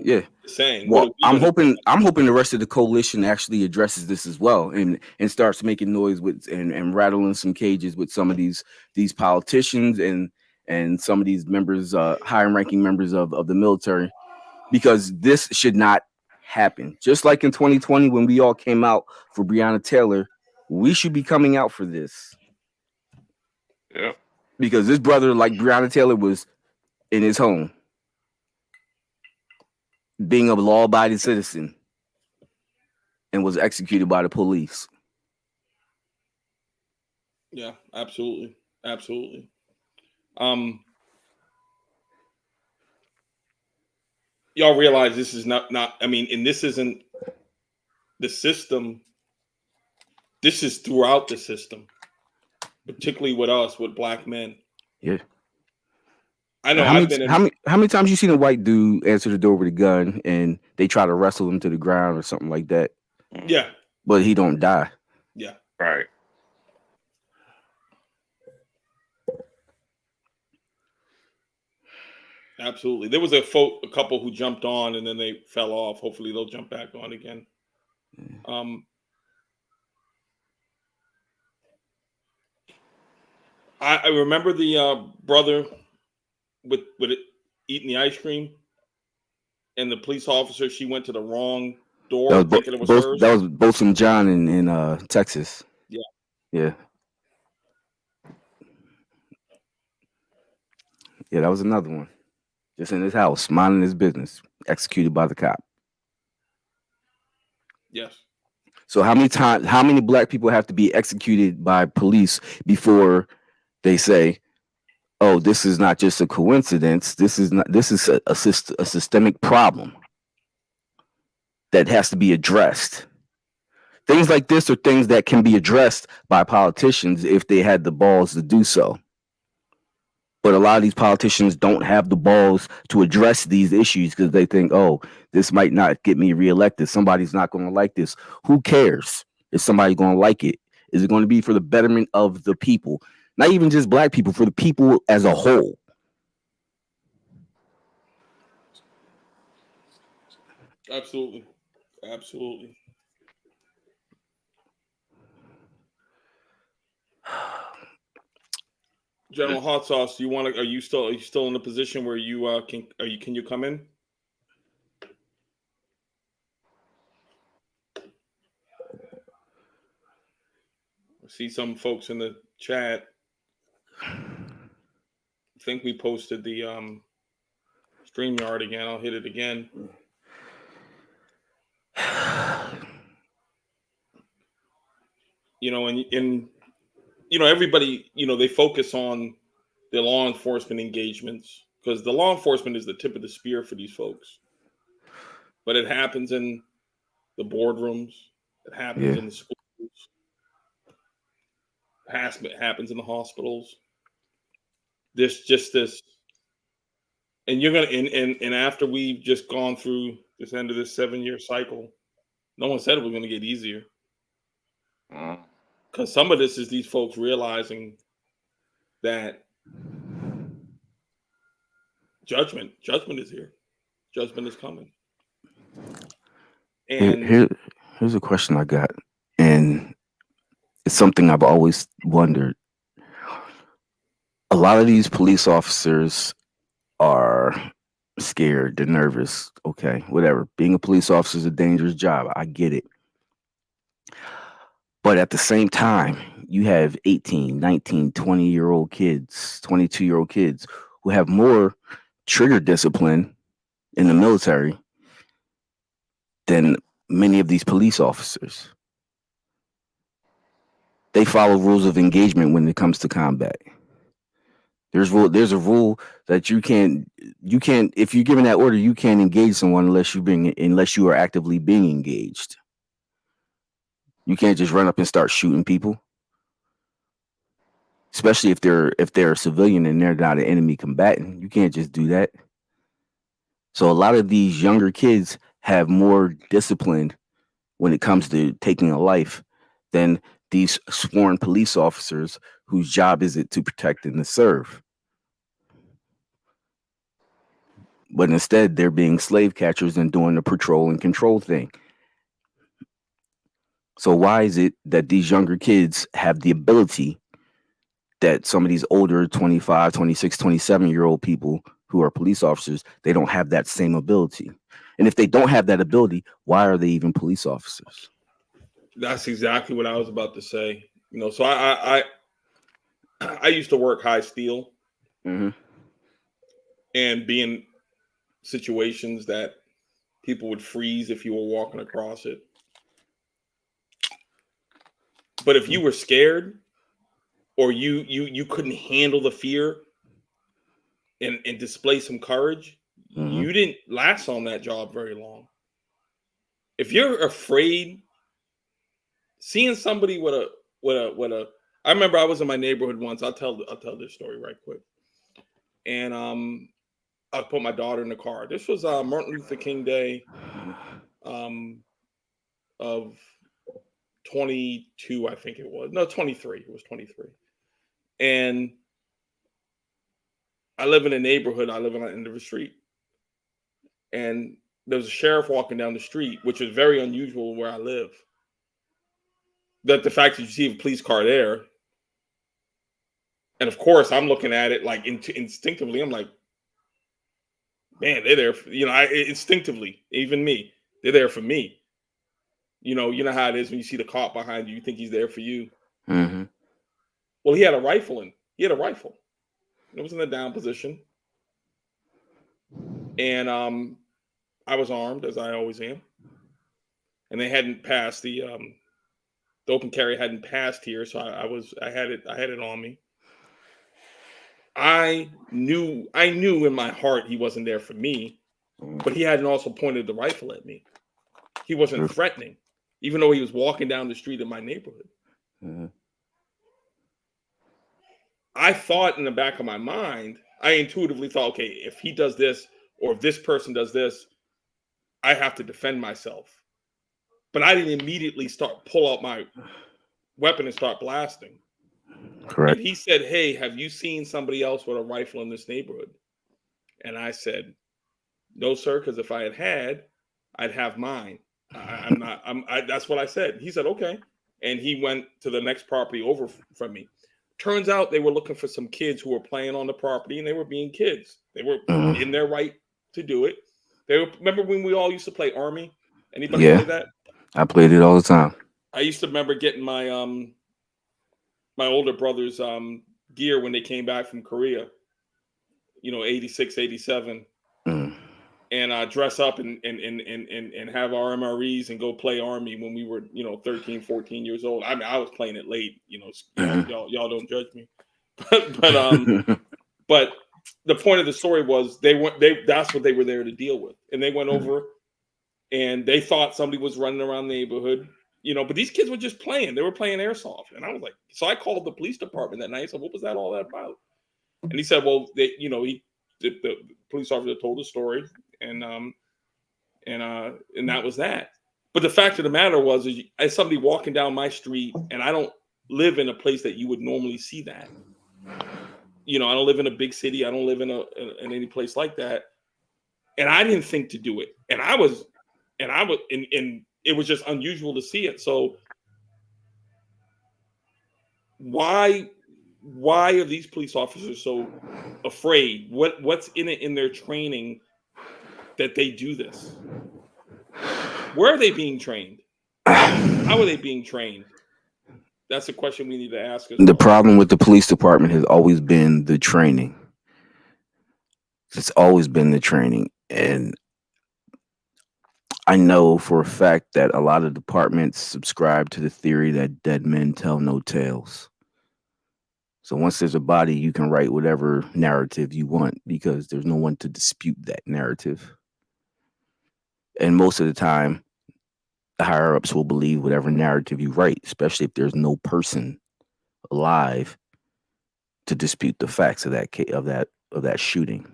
is saying. Well, I'm hoping the rest of the coalition actually addresses this as well, and starts making noise with and rattling some cages with some of these politicians and some of these members, higher ranking members of the military, because this should not happen. Just like in 2020 when we all came out for Breonna Taylor, we should be coming out for this. Yeah. Because this brother, like Breonna Taylor, was in his home, being a law-abiding citizen, and was executed by the police. Yeah, absolutely. Absolutely. Y'all realize this is not, I mean, and this isn't the system. This is throughout the system, particularly with us, with black men. Yeah. I know I've been in. How many times you seen a white dude answer the door with a gun and they try to wrestle him to the ground or something like that, Yeah. but he don't die? Yeah. Right. Absolutely. There was a couple who jumped on and then they fell off. Hopefully they'll jump back on again. I remember the brother with it, eating the ice cream, and the police officer, she went to the wrong door thinking it was hers. That was Bosun John in Texas. Yeah. Yeah. Yeah, that was another one. Just in his house, minding his business, executed by the cop. Yes. So how many black people have to be executed by police before they say, "Oh, this is not just a coincidence. This is a systemic problem that has to be addressed." Things like this are things that can be addressed by politicians if they had the balls to do so. But a lot of these politicians don't have the balls to address these issues because they think, "Oh, this might not get me reelected. Somebody's not going to like this." Who cares if somebody's going to like it? Is it going to be for the betterment of the people? Not even just black people, for the people as a whole. Absolutely. Absolutely. General Hot Sauce, are you still in a position where you can you come in? I see some folks in the chat. I think we posted the StreamYard again. I'll hit it again. And everybody, they focus on the law enforcement engagements because the law enforcement is the tip of the spear for these folks. But it happens in the boardrooms. It happens in the schools. It happens in the hospitals. This, and you're gonna, and after we've just gone through this end of this 7-year cycle, no one said it was going to get easier. Because some of this is these folks realizing that judgment is here. Judgment is coming. And here's a question I got, and it's something I've always wondered. A lot of these police officers are scared, they're nervous. Okay, whatever. Being a police officer is a dangerous job. I get it. But at the same time, you have 18, 19, 20-year-old kids, 22-year-old kids who have more trigger discipline in the military than many of these police officers. They follow rules of engagement when it comes to combat. There's a rule that you can't, if you're given that order, you can't engage someone unless you are actively being engaged. You can't just run up and start shooting people, especially if they're a civilian and they're not an enemy combatant. You can't just do that. So a lot of these younger kids have more discipline when it comes to taking a life than these sworn police officers whose job is it to protect and to serve. But instead, they're being slave catchers and doing the patrol and control thing. So why is it that these younger kids have the ability that some of these older 25, 26, 27-year-old people who are police officers, they don't have that same ability? And if they don't have that ability, why are they even police officers? That's exactly what I was about to say. So I used to work high steel, and be in situations that people would freeze if you were walking across it. But if you were scared, or you couldn't handle the fear and display some courage, Mhm. you didn't last on that job very long. If you're afraid, seeing somebody with a I remember I was in my neighborhood once. I'll tell this story right quick. And I put my daughter in the car. This was Martin Luther King Day um, of 22, I think it was. No, 23. It was 23. And I live in a neighborhood. I live on the end of the street. And there was a sheriff walking down the street, which is very unusual where I live. That the fact that you see a police car there, and of course I'm looking at it like instinctively. I'm like, man, they're there. Instinctively, even me, they're there for me. You know how it is when you see the cop behind you. You think he's there for you. Mhm. Well, he had a rifle in. He had a rifle. It was in the down position, and I was armed as I always am, and they hadn't passed the open carry hadn't passed here, so I had it on me. I knew in my heart he wasn't there for me, but he hadn't also pointed the rifle at me. He wasn't True. threatening, even though he was walking down the street in my neighborhood. Mhm. I thought in the back of my mind, I intuitively thought, okay, if he does this or if this person does this, I have to defend myself. But I didn't immediately pull out my weapon and start blasting. And Correct. he said, "Hey, have you seen somebody else with a rifle in this neighborhood?" And I said, "No, sir, because if I had, I'd have mine. I'm not. That's what I said." He said, "Okay," and he went to the next property over from me. Turns out they were looking for some kids who were playing on the property, and they were being kids. They were Mhm. in their right to do it. Remember when we all used to play Army? Anybody Yeah, play that? I played it all the time. I used to remember getting my older brother's gear when they came back from Korea, 86, 87, Mm. and dress up and have our MREs and go play Army when we were, 13, 14 years old. I mean, I was playing it late, Mhm. y'all don't judge me. But the point of the story was that's what they were there to deal with. And they went over and they thought somebody was running around the neighborhood, but these kids were just playing. They were playing airsoft. And I was like, so I called the police department that night. I said, what was that all that about? And he said, well, the police officer told the story, and that was that. But the fact of the matter was, as somebody walking down my street, and I don't live in a place that you would normally see that. I don't live in a big city. I don't live in any place like that. And I didn't think to do it. And it was just unusual to see it. So why are these police officers so afraid? What's in it in their training that they do this? Where are they being trained? How are they being trained? That's a question we need to ask as The well. problem with the police department has always been the training. It's always been the training. And I know for a fact that a lot of departments subscribe to the theory that dead men tell no tales. So once there's a body, you can write whatever narrative you want because there's no one to dispute that narrative. And most of the time, the higher ups will believe whatever narrative you write, especially if there's no person alive to dispute the facts of that shooting.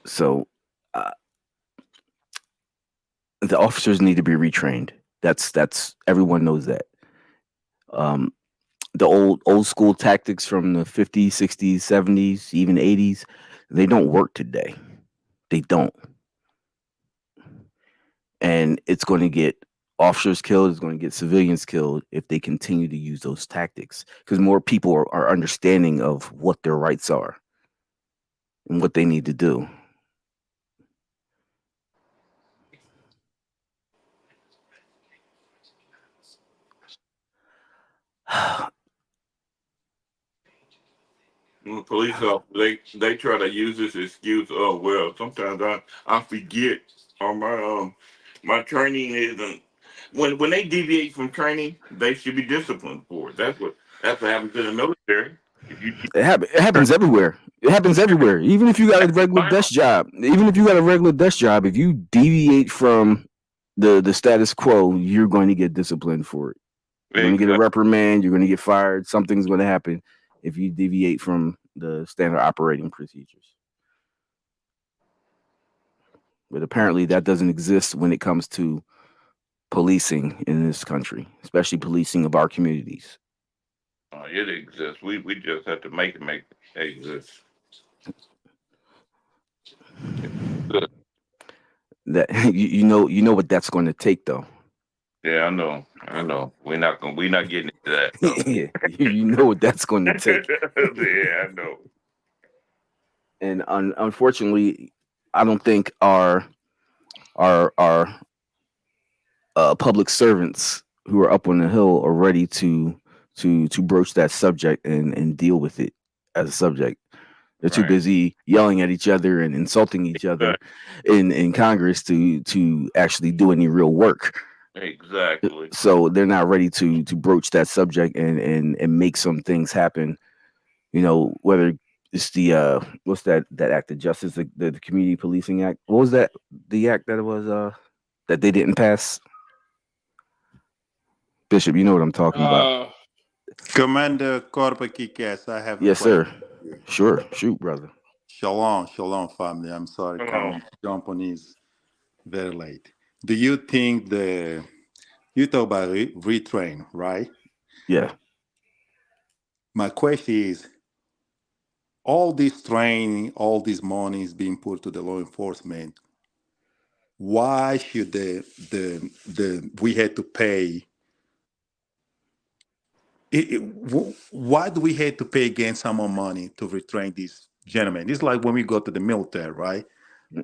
So uh, the officers need to be retrained. That's everyone knows that. Um, the old school tactics from the 50s, 60s, 70s, even 80s, they don't work today. They don't. And it's going to get officers killed, it's going to get civilians killed if they continue to use those tactics because more people are understanding of what their rights are and what they need to do. Police officers, they try to use this excuse. Oh well, sometimes I forget, or my training isn't when they deviate from training, they should be disciplined for it. That's what happens in the military. If you It happens everywhere. It happens everywhere. Even if you got a regular Wow. desk job, if you deviate from the status quo, you're going to get disciplined for it. You're going to get a reprimand. You're going to get fired. Something's going to happen if you deviate from the standard operating procedures. But apparently, that doesn't exist when it comes to policing in this country, especially policing of our communities. It exists. We just have to make it exist. Good. That you know what that's going to take, though. Yeah, I know. We're not getting into that. No. Yeah, you know what that's going to take. Yeah, I know. And unfortunately, I don't think our public servants who are up on the hill are ready to broach that subject and deal with it as a subject. They're too Right. busy yelling at each other and insulting each other in Congress to actually do any real work. Exactly. So they're not ready to broach that subject and make some things happen. You know, whether it's the what's that act of justice, the Community Policing Act. What was that? The act that was that they didn't pass? Bishop, you know what I'm talking about. Commander Corpa Kikas, I have a Yes, question. sir. Sure. Shoot, brother. Shalom, family. I'm sorry, Shalom. jump on is very late. Do you think you talk about retrain, right? Yeah. My question is, all this training, all this money is being put to the law enforcement. Why should we had to pay? Why do we have to pay again some more money to retrain these gentlemen? It's like when we go to the military, right?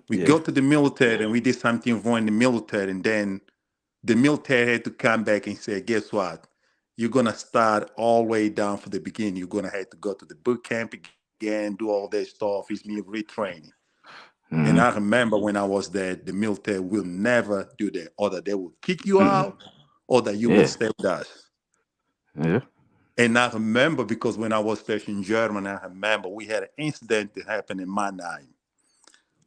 We Yeah. go to the military and we did something wrong in the military, and then the military had to come back and say, guess what? You're gonna start all the way down from the beginning. You're gonna have to go to the boot camp again, do all that stuff. It's me retraining. Mhm. And I remember when I was there, the military will never do that. Either they will kick you out or that you will stay with us. Yeah. And I remember because when I was stationed in Germany, I remember we had an incident that happened in Mannheim.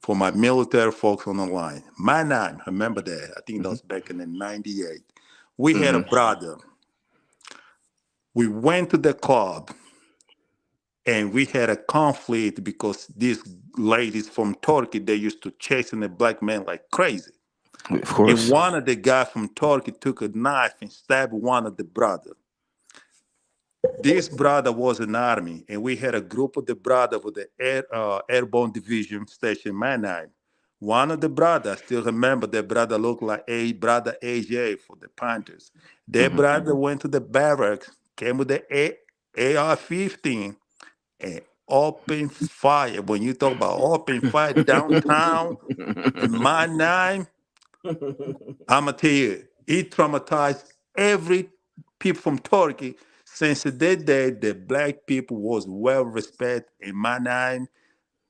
For my military folks on the line, Mannheim, remember that? I think that was back in the 98. We had a brother. We went to the club and we had a conflict because these ladies from Turkey, they used to chasing the black man like crazy. Of course. And one of the guys from Turkey took a knife and stabbed one of the brothers. This brother was in Army, and we had a group of the brother with the airborne division stationed in Mannheim. One of the brothers, I still remember that brother looked like brother AJ for the Panthers. That brother went to the barracks, came with the AR-15, and opened fire. When you talk about open fire downtown in Mannheim, I'm going to tell you, it traumatized every people from Turkey. Since that day, the black people was well respected in Mannheim.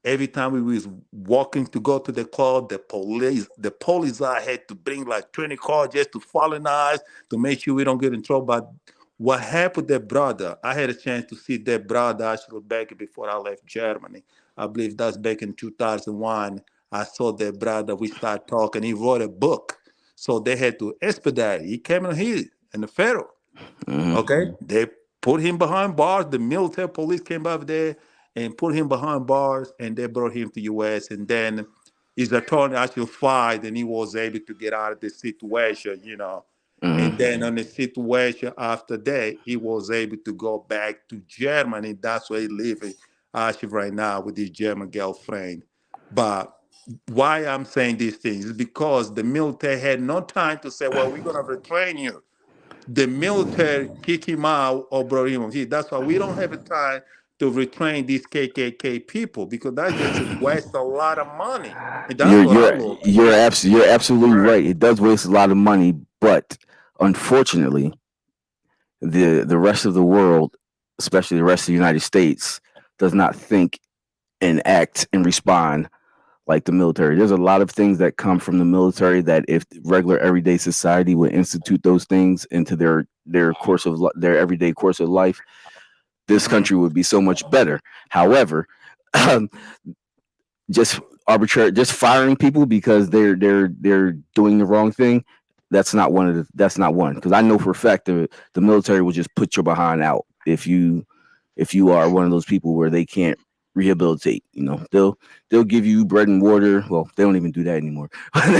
Every time we was walking to go to the club, the police had to bring like 20 cars just to follow us to make sure we don't get in trouble. But what happened to that brother, I had a chance to see that brother actually back before I left Germany. I believe that's back in 2001. I saw that brother, we started talking. He wrote a book. So they had to expedite. He came in here in the federal. Okay? They put him behind bars. The military police came up there and put him behind bars, and they brought him to U.S. And then his attorney actually filed, and he was able to get out of the situation, you know. And then on the situation after that, he was able to go back to Germany. That's where he living actually right now with his German girlfriend. But why I'm saying these things is because the military had no time to say, well, we're going to retrain you. The military kick him out or brought him here. That's why we don't have a time to retrain these KKK people, because that just wastes a lot of money. And that's what I look. You're absolutely right. It does waste a lot of money, but unfortunately, the rest of the world, especially the rest of the United States, does not think and act and respond like the military. There's a lot of things that come from the military that if regular everyday society would institute those things into their their everyday course of life, this country would be so much better. However, just just firing people because they're doing the wrong thing, that's not one, because I know for a fact the military will just put your behind out if you are one of those people where they can't rehabilitate. They'll give you bread and water. Well, they don't even do that anymore.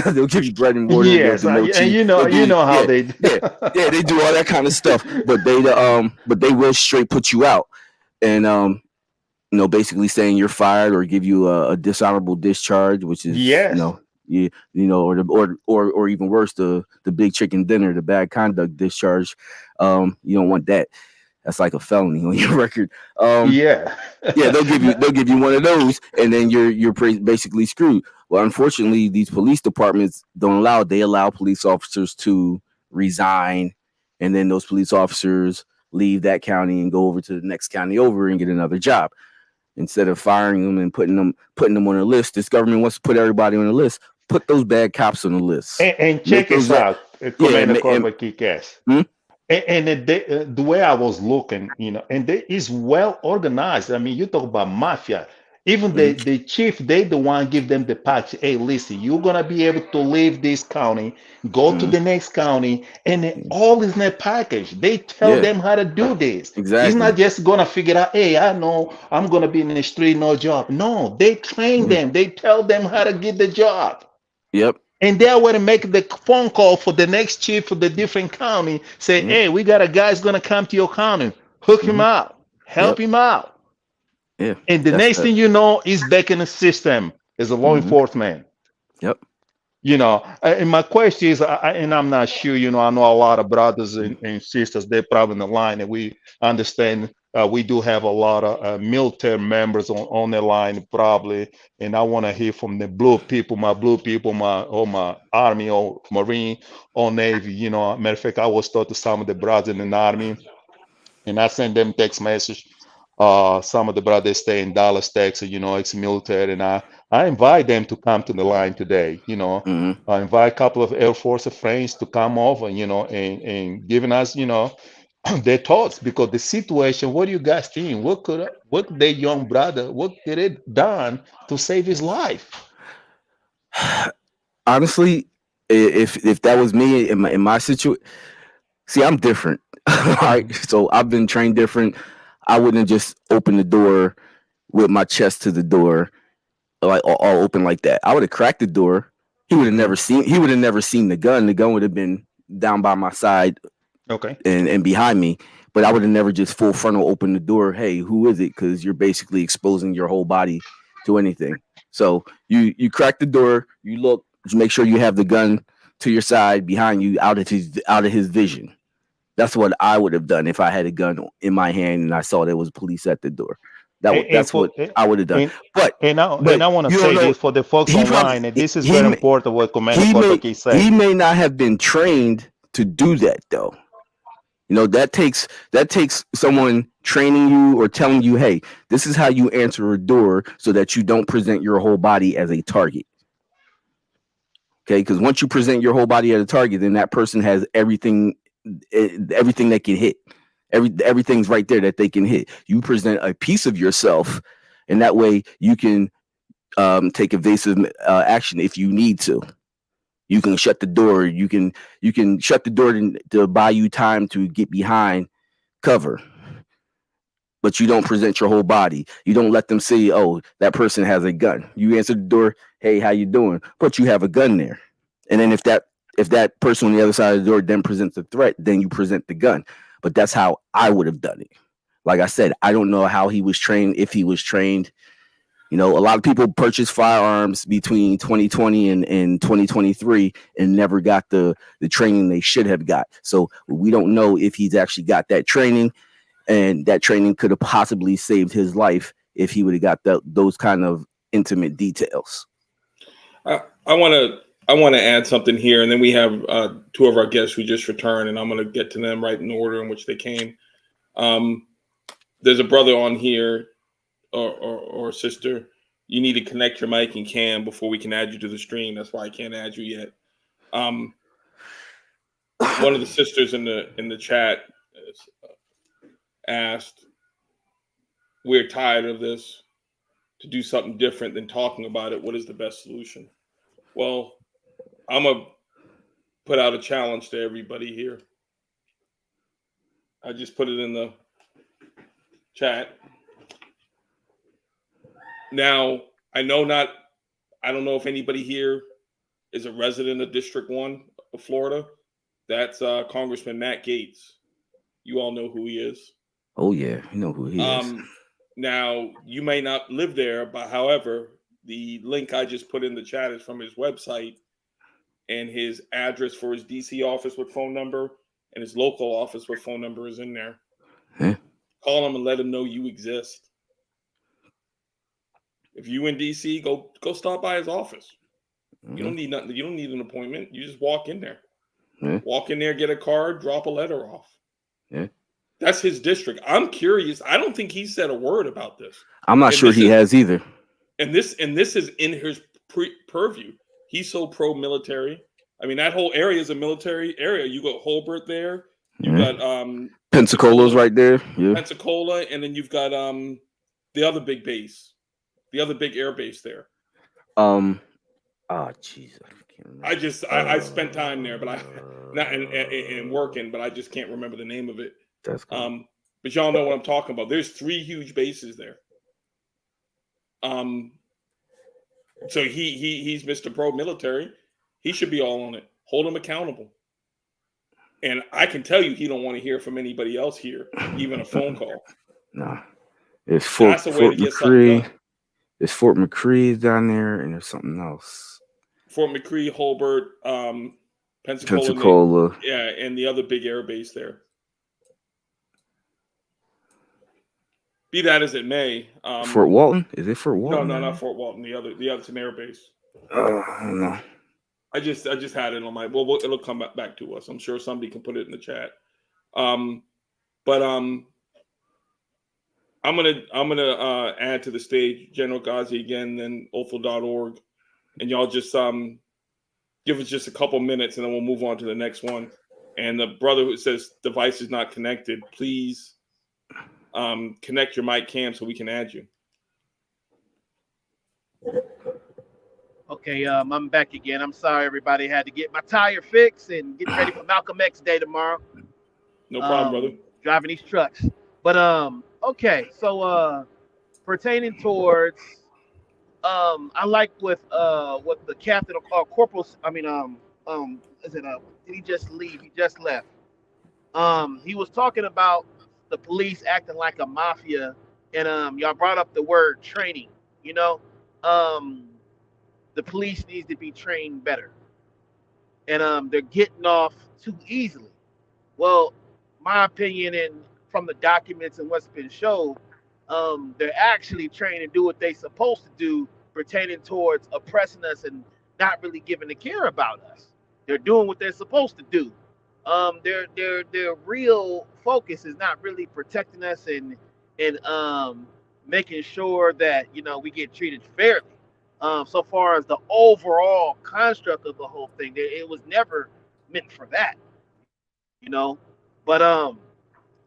They'll give you bread and water. They'll Yes, demote and you. you know how Yeah, they. yeah, they do all that kind of stuff. But they will straight put you out, and basically saying you're fired or give you a dishonorable discharge, which is Yes. or even worse, the big chicken dinner, the bad conduct discharge. You don't want that. That's like a felony on your record. Yeah. Yeah, they'll give you one of those, and then you're basically screwed. Well, unfortunately, these police departments don't allow. They allow police officers to resign, and then those police officers leave that county and go over to the next county over and get another job. Instead of firing them and putting them on a list, this government wants to put everybody on a list. Put those bad cops on the list. And Make check those this out, Commander and Corporal Kick-Ass. hmm? The way I was looking, and they is well organized. I mean, you talk about mafia. Even Hmm. the chief, they the one give them the patch. Hey, listen, you're gonna be able to leave this county, go to Hmm. the next county, and all is in a package. They tell Yeah, them how to do this. It's exactly. not just gonna figure out, hey, I know I'm gonna be in the street, no job. No, they train them. They tell them how to get the job. Yep. And they are to make the phone call for the next chief of the different county. Say, Yep. hey, we got a guy's gonna come to your county. Hook him out. Help Yep. him out. Yeah. And the That's next thing you know, he's back in the system as a law enforcement. Yep. And my question is, and I'm not sure, I know a lot of brothers and sisters, they're probably in the line, and we understand we do have a lot of military members on the line, probably. And I want to hear from the blue people, my Army or Marine or Navy. Matter of fact, I was talking to some of the brothers in the Army, and I sent them text message. Some of the brothers stay in Dallas, Texas, ex-military, and I invite them to come to the line today. I invite a couple of Air Force friends to come over, and giving us, their thoughts, because the situation. What do you guys think? What their young brother, what did it done to save his life? Honestly, if that was me in my situation, see, I'm different. All right, so I've been trained different. I wouldn't just open the door with my chest to the door, like all open like that. I would have cracked the door. He would have never seen. He would have never seen the gun. The gun would have been down by my side, Okay. and behind me. But I would have never just full frontal open the door. Hey, who is it? Because you're basically exposing your whole body to anything. So you crack the door. You look. Just make sure you have the gun to your side, behind you, out of his vision. That's what I would have done if I had a gun in my hand and I saw there was police at the door. That's what I would have done. But I want to you don't say know. this for the folks He online, probably and this is he very may- important what Commander he Corporal may said. he may not have been trained to do that though. That takes someone training you or telling you, hey, this is how you answer a door so that you don't present your whole body as a target. Okay, because once you present your whole body as a target, then that person has everything they can hit. Everything's right there that they can hit. You present a piece of yourself, and that way you can take evasive action if you need to. You can shut the door. You can shut the door to buy you time to get behind cover. But you don't present your whole body. You don't let them see, oh, that person has a gun. You answer the door, hey, how you doing? But you have a gun there. And then if that person on the other side of the door then presents a threat, then you present the gun. But that's how I would have done it. Like I said, I don't know how he was trained, if he was trained. A lot of people purchased firearms between 2020 and 2023 and never got the training they should have got. So we don't know if he's actually got that training. And that training could have possibly saved his life if he would have got those kind of intimate details. I want to add something here, and then we have two of our guests who just returned, and I'm going to get to them right in the order in which they came. There's a brother on here or sister you need to connect your mic and cam before we can add you to the stream. That's why I can't add you yet. One of the sisters in the chat asked, "We're tired of this. To do something different than talking about it, what is the best solution?" Well, I'm gonna put out a challenge to everybody here. I just put it in the chat. Now, I don't know if anybody here is a resident of District 1 of Florida. That's Congressman Matt Gaetz. You all know who he is. Oh yeah, you know who he is. Now, you may not live there, but however, the link I just put in the chat is from his website, and his address for his DC office with phone number and his local office with phone number is in there. Huh? Call him and let him know you exist. If you in DC, go stop by his office. You don't need nothing. You don't need an appointment. You just walk in there. Yeah. Walk in there, get a card, drop a letter off. Yeah. That's his district. I'm curious. I don't think he said a word about this. I'm not sure he has either. And this is in his purview. He's so pro-military. I mean, that whole area is a military area. You got Hobart there. You got Pensacola's right there. Yeah. Pensacola, and then you've got the other big base, the other big air base there. Jesus, I can't remember. I spent time there, but I not and working, but I just can't remember the name of it. That's cool. But y'all know what I'm talking about. There's 3 huge bases there. So he's Mr. Pro Military. He should be all on it. Hold him accountable. And I can tell you, he don't want to hear from anybody else here, even a phone call. No, it's Fort McCree. There's Fort McCree down there, and there's something else. Fort McCree, Hobart, Pensacola. Yeah, and the other big air base there. Be that as it may. Fort Walton? Is it Fort Walton? No, not Fort Walton. The other's an air base. I don't know. I just had it on my. Well, it'll come back to us. I'm sure somebody can put it in the chat. I'm gonna add to the stage General Ghazi again, then OFL.org, and y'all just give us just a couple minutes, and then we'll move on to the next one. And the brother who says device is not connected, please connect your mic cam so we can add you. Okay, I'm back again. I'm sorry, everybody. Had to get my tire fixed and get ready for Malcolm X Day tomorrow. No problem, brother. Driving these trucks. But okay, so pertaining towards I like what the captain or corporal, is it did he just leave? He just left. He was talking about the police acting like a mafia, and y'all brought up the word training. You know, the police needs to be trained better, and they're getting off too easily. Well, my opinion, and from the documents and what's been shown, they're actually trained to do what they're supposed to do, pertaining towards oppressing us and not really giving a care about us. They're doing what they're supposed to do. Their real focus is not really protecting us and making sure that we get treated fairly. So far as the overall construct of the whole thing, it was never meant for that, But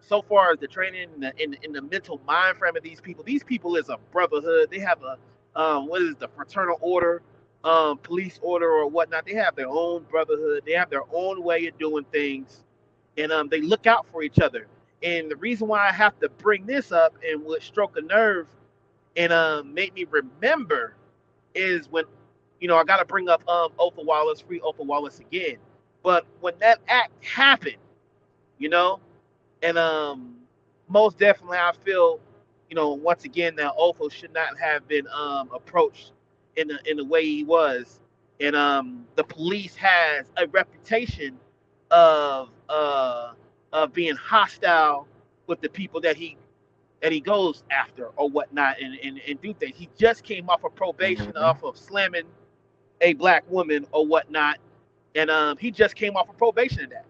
so far as the training in the mental mind frame of these people is a brotherhood. They have a what is the fraternal order, police order or whatnot. They have their own brotherhood. They have their own way of doing things, and they look out for each other. And the reason why I have to bring this up and would stroke a nerve and make me remember is when I got to bring up Otha Wallace, free Otha Wallace again. But when that act happened, and most definitely I feel, once again that Otho should not have been approached in the way he was, and the police has a reputation of being hostile with the people that he goes after or whatnot, and do things. He just came off of probation off of slamming a black woman or whatnot, and he just came off of probation of that.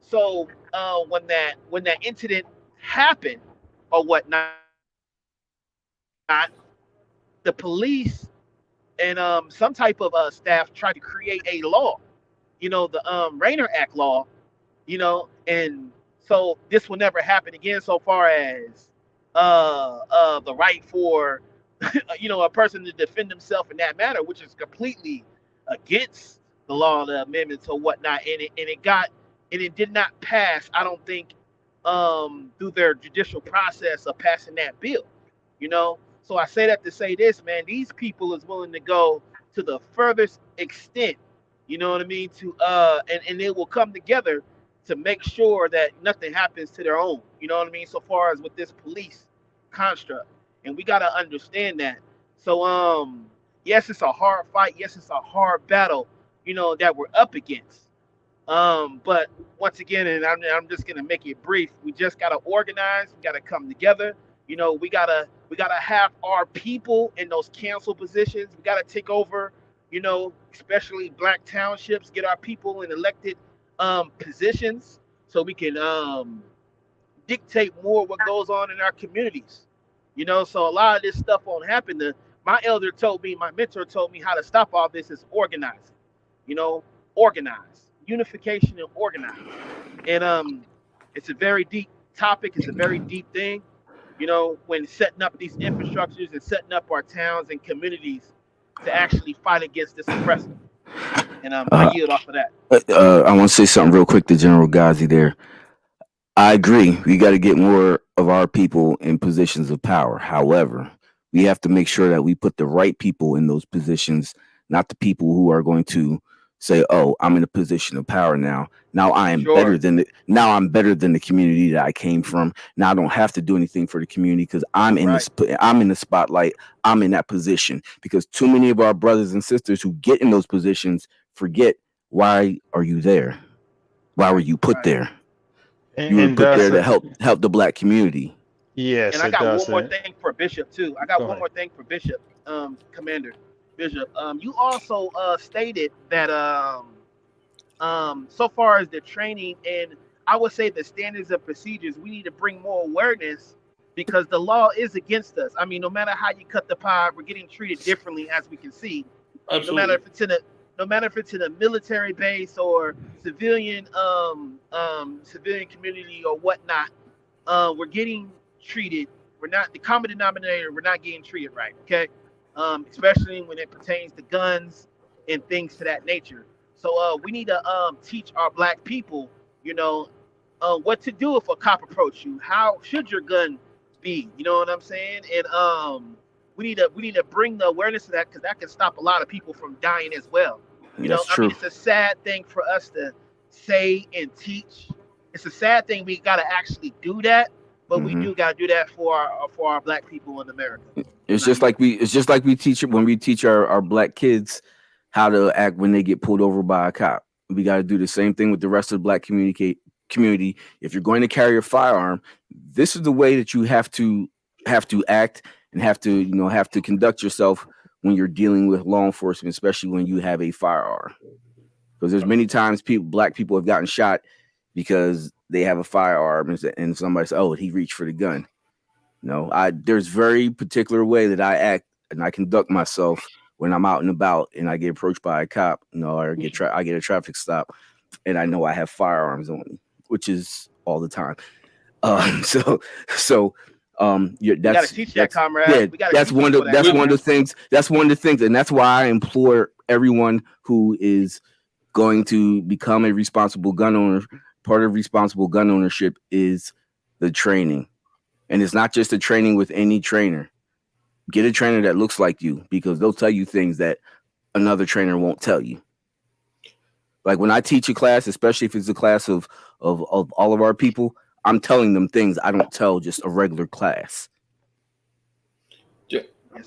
So when that incident happened or whatnot, the police and some type of staff tried to create a law, the Rainer Act law, and so this will never happen again. So far as the right for a person to defend himself in that manner, which is completely against the law of the amendments or whatnot, and it did not pass. I don't think through their judicial process of passing that bill. So I say that to say this, man. These people is willing to go to the furthest extent, you know what I mean, to and they will come together to make sure that nothing happens to their own, you know what I mean, so far as with this police construct. And we got to understand that. So yes, it's a hard fight, yes, it's a hard battle, that we're up against. But once again, and I'm just gonna make it brief, we just gotta organize, we gotta come together, we gotta have our people in those council positions, we gotta take over, especially black townships, get our people in elected positions so we can dictate more what goes on in our communities. So a lot of this stuff won't happen. My mentor told me how to stop all this is organizing, organize, unification and organize. And it's a very deep topic. It's a very deep thing, when setting up these infrastructures and setting up our towns and communities to actually fight against this oppressor. And I yield off of that. I want to say something real quick to General Ghazi there. I agree. We got to get more of our people in positions of power. However, we have to make sure that we put the right people in those positions, not the people who are going to say, "Oh, I'm in a position of power now. Now I am better than the community that I came from. Now I don't have to do anything for the community because I'm in the spotlight. I'm in that position." Because too many of our brothers and sisters who get in those positions forget, why are you there? Why were you put there? You were put there to help the black community. Yes, and I got one more thing for Bishop too. Commander Bishop. You also stated that so far as the training and I would say the standards and procedures, we need to bring more awareness because the law is against us. I mean, no matter how you cut the pie, we're getting treated differently, as we can see. Absolutely. No matter if it's in a military base or civilian community or whatnot, we're getting treated. We're not the common denominator. We're not getting treated right. Okay, especially when it pertains to guns and things to that nature. So we need to teach our black people, what to do if a cop approach you. How should your gun be? You know what I'm saying? And we need to bring the awareness to that because that can stop a lot of people from dying as well. That's true. I mean, it's a sad thing for us to say and teach. It's a sad thing we got to actually do that, but we do got to do that for our black people in America. It's just like we teach it when we teach our black kids how to act when they get pulled over by a cop. We got to do the same thing with the rest of the black community. If you're going to carry a firearm, this is the way that you have to act and have to conduct yourself when you're dealing with law enforcement, especially when you have a firearm. Because there's many times black people have gotten shot because they have a firearm and somebody says, "Oh, he reached for the gun." There's very particular way that I act and I conduct myself when I'm out and about and I get approached by a cop, or I get a traffic stop, and I know I have firearms on me, which is all the time. You gotta teach that, comrade. Yeah, that's one of the things, and that's why I implore everyone who is going to become a responsible gun owner. Part of responsible gun ownership is the training, and it's not just the training with any trainer. Get a trainer that looks like you because they'll tell you things that another trainer won't tell you. Like when I teach a class, especially if it's a class of all of our people, I'm telling them things I don't tell just a regular class.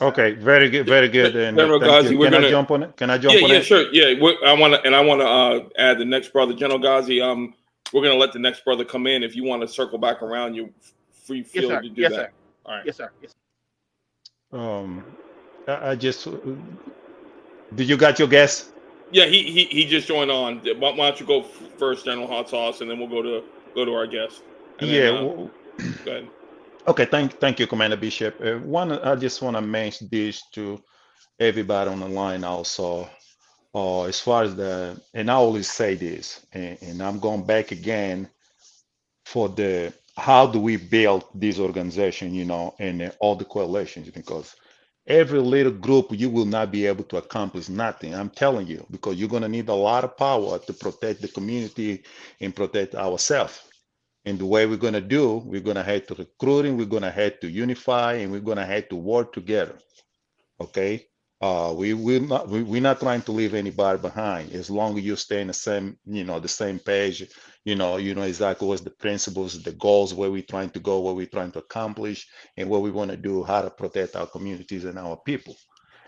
Okay, very good, very good. And General Ghazi, I jump on it? Can I jump on it? Yeah, sure. Yeah, I want to add the next brother, General Ghazi. We're gonna let the next brother come in. If you want to circle back around, you free feel to do that. Sir. All right. Yes, sir. I just did you got your guess? Yeah, he just joined on. Why don't you go first, General Hot Sauce, and then we'll go to our guest. And Yeah. then, go ahead. Okay, thank you, Commander Bishop. I just want to mention this to everybody on the line also. As far as and I always say this, and I'm going back again for the how do we build this organization, and all the coalitions, because every little group you will not be able to accomplish nothing. I'm telling you, because you're going to need a lot of power to protect the community and protect ourselves. And the way we're going to do, we're going to have to recruiting, we're going to have to unify, and we're going to have to work together. Okay. We're not trying to leave anybody behind. As long as you stay in the same page, you know exactly what's the principles, the goals, where we're trying to go, what we're trying to accomplish, and what we want to do, how to protect our communities and our people.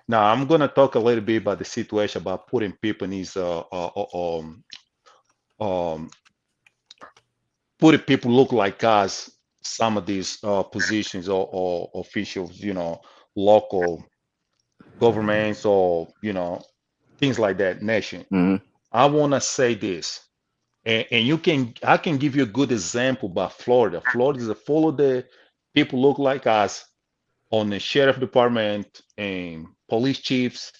Now, I'm going to talk a little bit about the situation about putting people in these um, putting people look like us, some of these positions or officials, local governments or things like that nation. Hmm. I want to say this, and I can give you a good example about Florida. Florida is full of the people look like us on the sheriff department and police chiefs,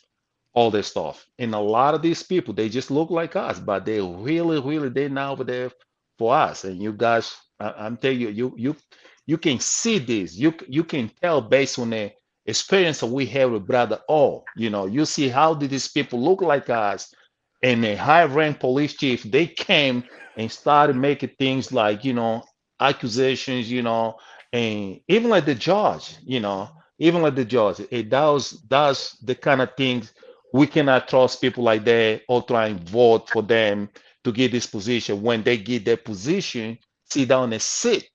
all this stuff. And a lot of these people, they just look like us, but they really, they're now over there for us. And you guys, I'm telling you, you can see this. You can tell based on the experience that we have with Brother O. You see how did these people look like us, and a high rank police chief, they came and started making things like, accusations, and even like the judge, even like the judge, that's the kind of things we cannot trust people like that or try and vote for them to get this position. When they get their position, sit down and sit,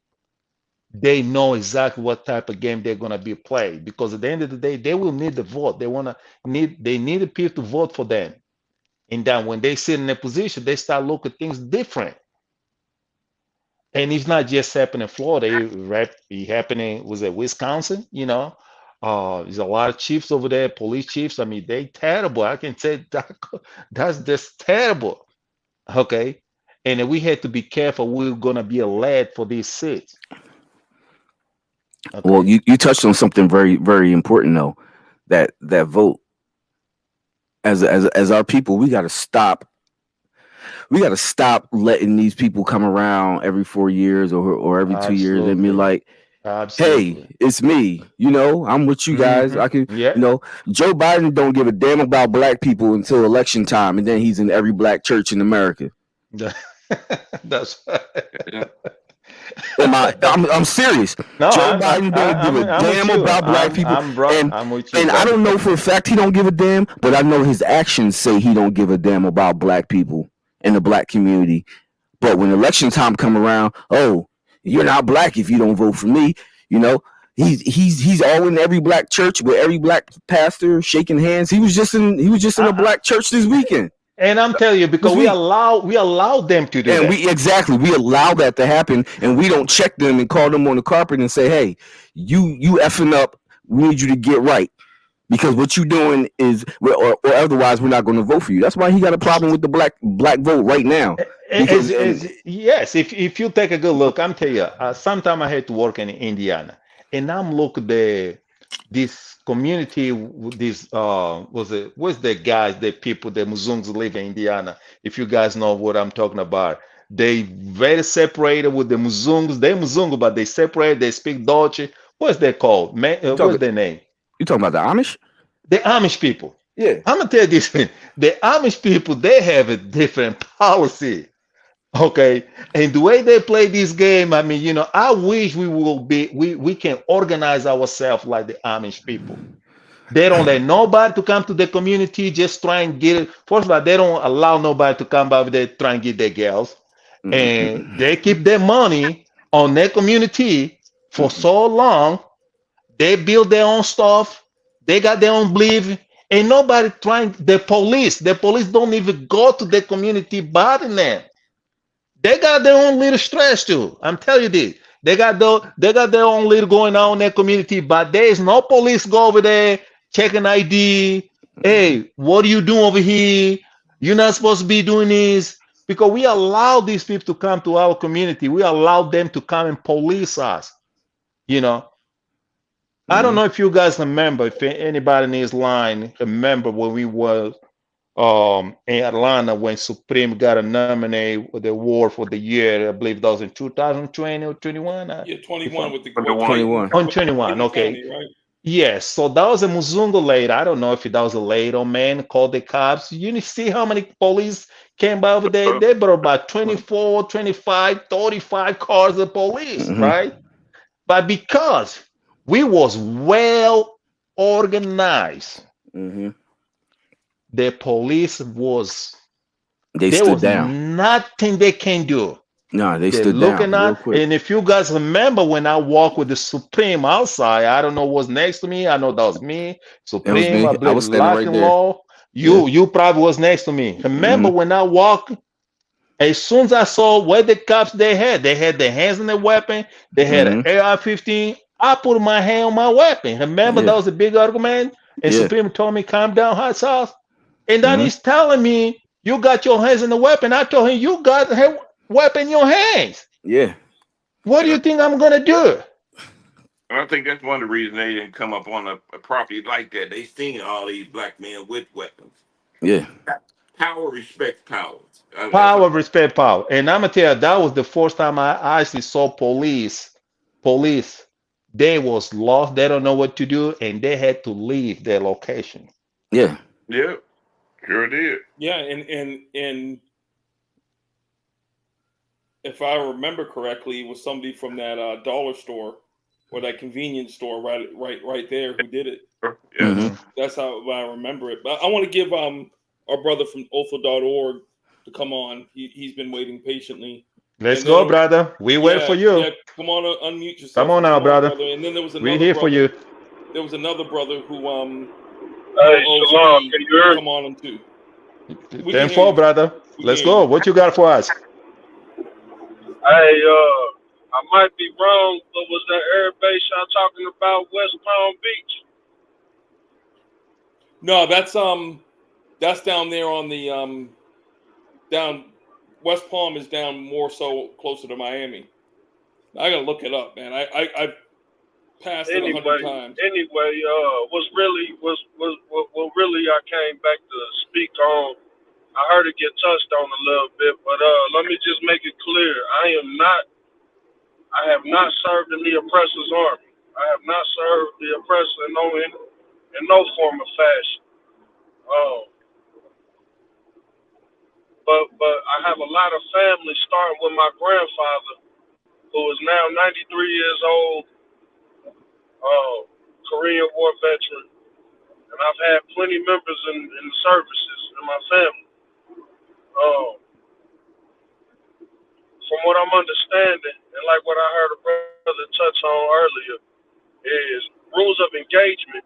they know exactly what type of game they're gonna be played. Because at the end of the day, they will need the vote. They need the people to vote for them. And then when they sit in a position, they start looking at things different. And it's not just happening in Florida. It happening was it Wisconsin? There's a lot of chiefs over there, police chiefs. I mean, they terrible. I can say that, that's just terrible. Okay, and then we had to be careful. We're gonna be elected for these seats. Well, Okay. you touched on something very, very important though. That vote, as our people, we got to stop. We got to stop letting these people come around every 4 years or every 2 years and be Absolutely. like, hey, Absolutely. it's me. I'm with you guys. I can, Yeah. Joe Biden don't give a damn about black people until election time, and then he's in every black church in America. That's Yeah. I'm serious. no. Joe Biden don't give a I'm with damn you. about black people, and I'm with you, I brother. don't know for a fact he don't give a damn, but I know his actions say he don't give a damn about black people and the black community. But when election time come around, oh, you're not black if you don't vote for me. You know, he's all in every black church with every black pastor shaking hands. He was just in a I, black church this weekend. and I'm telling you, This because we week. allow them to do And that. we allow that to happen, and we don't check them and call them on the carpet and say, hey, you effing up. We need you to get right, because what you doing is, or otherwise we're not going to vote for you. That's why he got a problem with the black vote right now, because Yes, if you take a good look, I'm telling you, sometime I had to work in Indiana, and I'm look the this community, this what's the guys, the people, the Muzungs live in Indiana. If you guys know what I'm talking about, they very separated with the Muzungs. They Muzungu, but they separate. They speak Dutch. What's they called? you What's talking their name? you talking about the Amish? The Amish people. Yeah. I'm gonna tell you this: the Amish people, they have a different policy. Okay, and the way they play this game, I mean, I wish we can organize ourselves like the Amish people. They don't let nobody to come to the community, just try and get it. First of all, they don't allow nobody to come by there try and get their girls, and Mm-mm. they keep their money on their community for Mm-mm. so long. They build their own stuff. They got their own belief. Ain't nobody trying. The police don't even go to the community bothering them. They got their own little stress too. I'm telling you this. They got their own little going on in their community, but there is no police go over there checking ID. Hey, what are you doing over here? You're not supposed to be doing this. Because we allow these people to come to our community. We allow them to come and police us. You know, I don't know if you guys remember, if anybody in this line remember when we were in Atlanta when Supreme got a nominate with the award for the year. I believe that was in 2020 or 21. Yeah, 21 with the With the with one- Clayton, On with 21, Clayton okay. County, right? Yes, so that was a Muzungu lady. I don't know if that was a lady or man called the cops. You see how many police came by over there? They brought about 24, 25, 35 cars of police, right? But because we was well organized, the police was They there stood was down. nothing they can do. No, they They're stood down looking real at, quick. and if you guys remember when I walked with the Supreme outside, I don't know what's next to me. I know that was me, That was Supreme, me. I I believe was standing Lock right and there. Law. Yeah. You probably was next to me. Remember when I walked, as soon as I saw what the cops they had their hands on their weapon, they had an AR-15. I put my hand on my weapon. Remember that Yeah. was a big argument, and Yeah. Supreme told me, "Calm down, hot sauce." And then he's telling me, "You got your hands on the weapon." I told him, "You got the weapon in your hands. Yeah. What do you think I'm gonna do?" I think that's one of the reasons they didn't come up on a property like that. They seen all these black men with weapons. Yeah. Power respects power. Power, respect, power. And I'm gonna tell you, that was the first time I actually saw police. Police, they was lost. They don't know what to do, and they had to leave their location. Yeah. Yeah, sure did. Yeah, and if I remember correctly, it was somebody from that dollar store or that convenience store right there who did it. Yeah. That's how I remember it. But I want to give our brother from OFA.org to come on. He's been waiting patiently. Let's And go, then, brother. We wait for you. yeah, come on, unmute yourself. Come on now, brother. And then there was We're another here brother. for you. There was another brother who Hey, Shalom, can you hear me? come on too. We can 10 hear 4, you. brother. We can Let's hear go. you. What you got for us? Hey, I might be wrong, but was that air base y'all talking about West Palm Beach? No, that's down there on the down West Palm is down more so closer to Miami. I gotta look it up, man. I've passed it 100 times. Anyway, what really I came back to speak on. I heard it get touched on a little bit, but let me just make it clear. I have not served in the oppressor's army. I have not served the oppressor in no form or fashion. But I have a lot of family, starting with my grandfather, who is now 93 years old, Korean War veteran, and I've had plenty members in the services in my family. From what I'm understanding, and like what I heard a brother touch on earlier, is rules of engagement.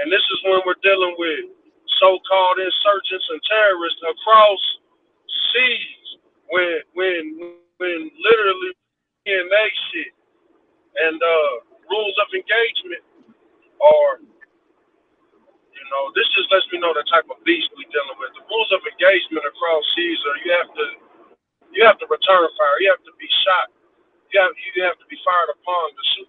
And this is when we're dealing with so-called insurgents and terrorists across seas, when literally in that shit. And rules of engagement are, this just lets me know the type of beast we're dealing with. The rules of engagement across seas are you have to return fire, you have to be shot, you have to be fired upon to shoot.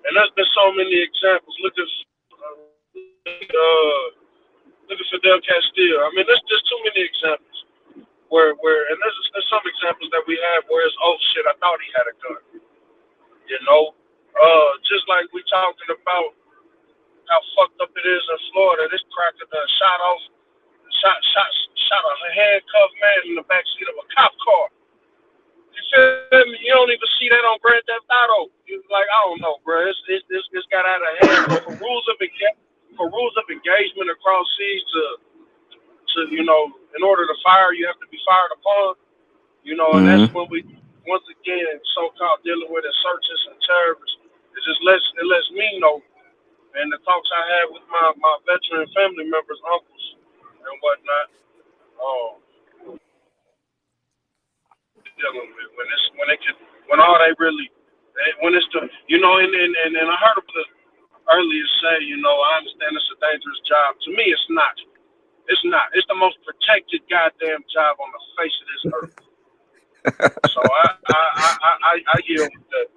And there's been so many examples. Look at Fidel Castile. I mean, there's too many examples where and there's some examples that we have where it's, oh shit, I thought he had a gun. Just like we talking about how fucked up it is in Florida. This cracker done shot a handcuffed man in the backseat of a cop car. You feel me? You don't even see that on Grand Theft Auto. You like, I don't know, bro. It's got out of hand. But for rules of engagement across seas to in order to fire, you have to be fired upon. And that's when we once again so-called dealing with insurgents and terrorists. It lets me know, and the talks I had with my veteran family members, uncles, and whatnot. Dealing with when all they really when it's the and I heard of the earlier say I understand it's a dangerous job. To me, it's not. It's not. It's the most protected goddamn job on the face of this earth. So I yield with that.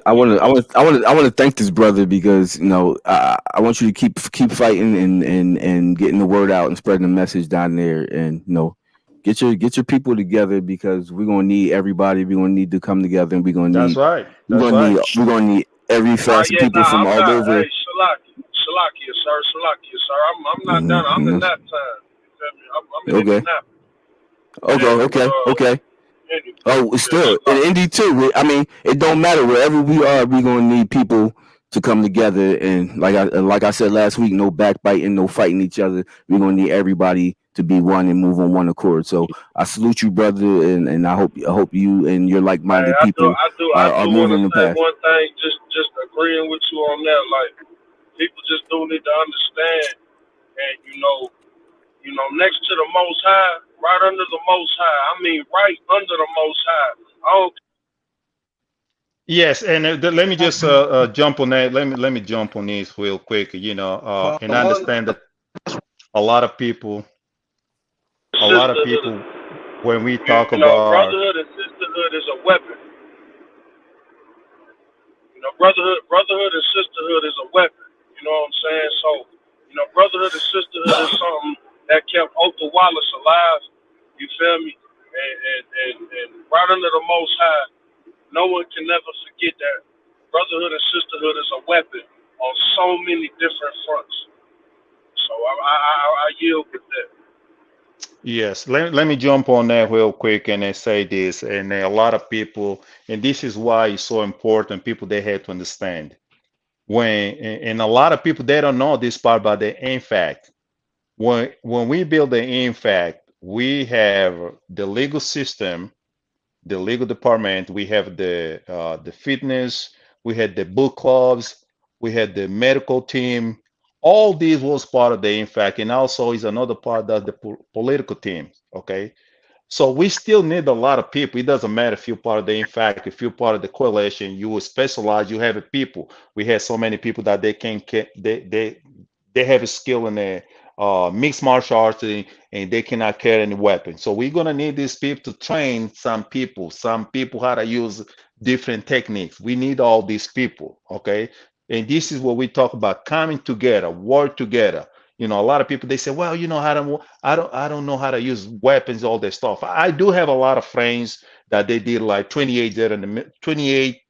I want to thank this brother because I want you to keep fighting and getting the word out and spreading the message down there, and get your people together, because we're gonna need everybody. We're gonna need to come together, and That's right. That's right. we're gonna need every facet people from I'm all not. over. Hey, Salakia, sir. I'm not done. I'm in Mhm. nap time. You feel me? I'm in Okay, nap. okay, Yeah, but okay, okay. anyway, Oh, yeah, still in Salakia. Indy too. I mean, it don't matter wherever we are. We're gonna need people to come together, and like I said last week, no backbiting, no fighting each other. We're gonna need everybody to be one and move on one accord. So I salute you, brother, and I hope you and your like Hey, minded people I are do want moving to in the say path. one thing. Just agreeing with you on that. Like people just do need to understand, and next to the Most High, right under the Most High. I mean, right under the Most High. I don't. Yes, and let me just jump on that. Let me jump on this real quick. And understand that a lot of people, Sisterhood. when we talk about, Brotherhood and sisterhood is a weapon. Brotherhood and sisterhood is a weapon. You know what I'm saying? So, brotherhood and sisterhood is something that kept Otha Wallace alive. You feel me? And right under the Most High, no one can never forget that brotherhood and sisterhood is a weapon on so many different fronts. So I yield with that. yes, let me jump on that real quick and then say this. And a lot of people, and this is why it's so important, people they have to understand. And a lot of people they don't know this part about the NFAC. When we build the NFAC, we have the legal system, the legal department, we have the fitness, we had the book clubs, we had the medical team. All these was part of the NFAC, and also is another part of the political team. Okay, so we still need a lot of people. It doesn't matter if you're part of the NFAC, if you're part of the coalition, you will specialize. You have a people. We had so many people that they have a skill in the mixed martial arts, and they cannot carry any weapon. So we're gonna need these people to train some people how to use different techniques. We need all these people, okay? And this is what we talk about: coming together, work together. A lot of people they say, well, I don't know how to use weapons, all that stuff. I do have a lot of friends that they did like 28 there in the 28,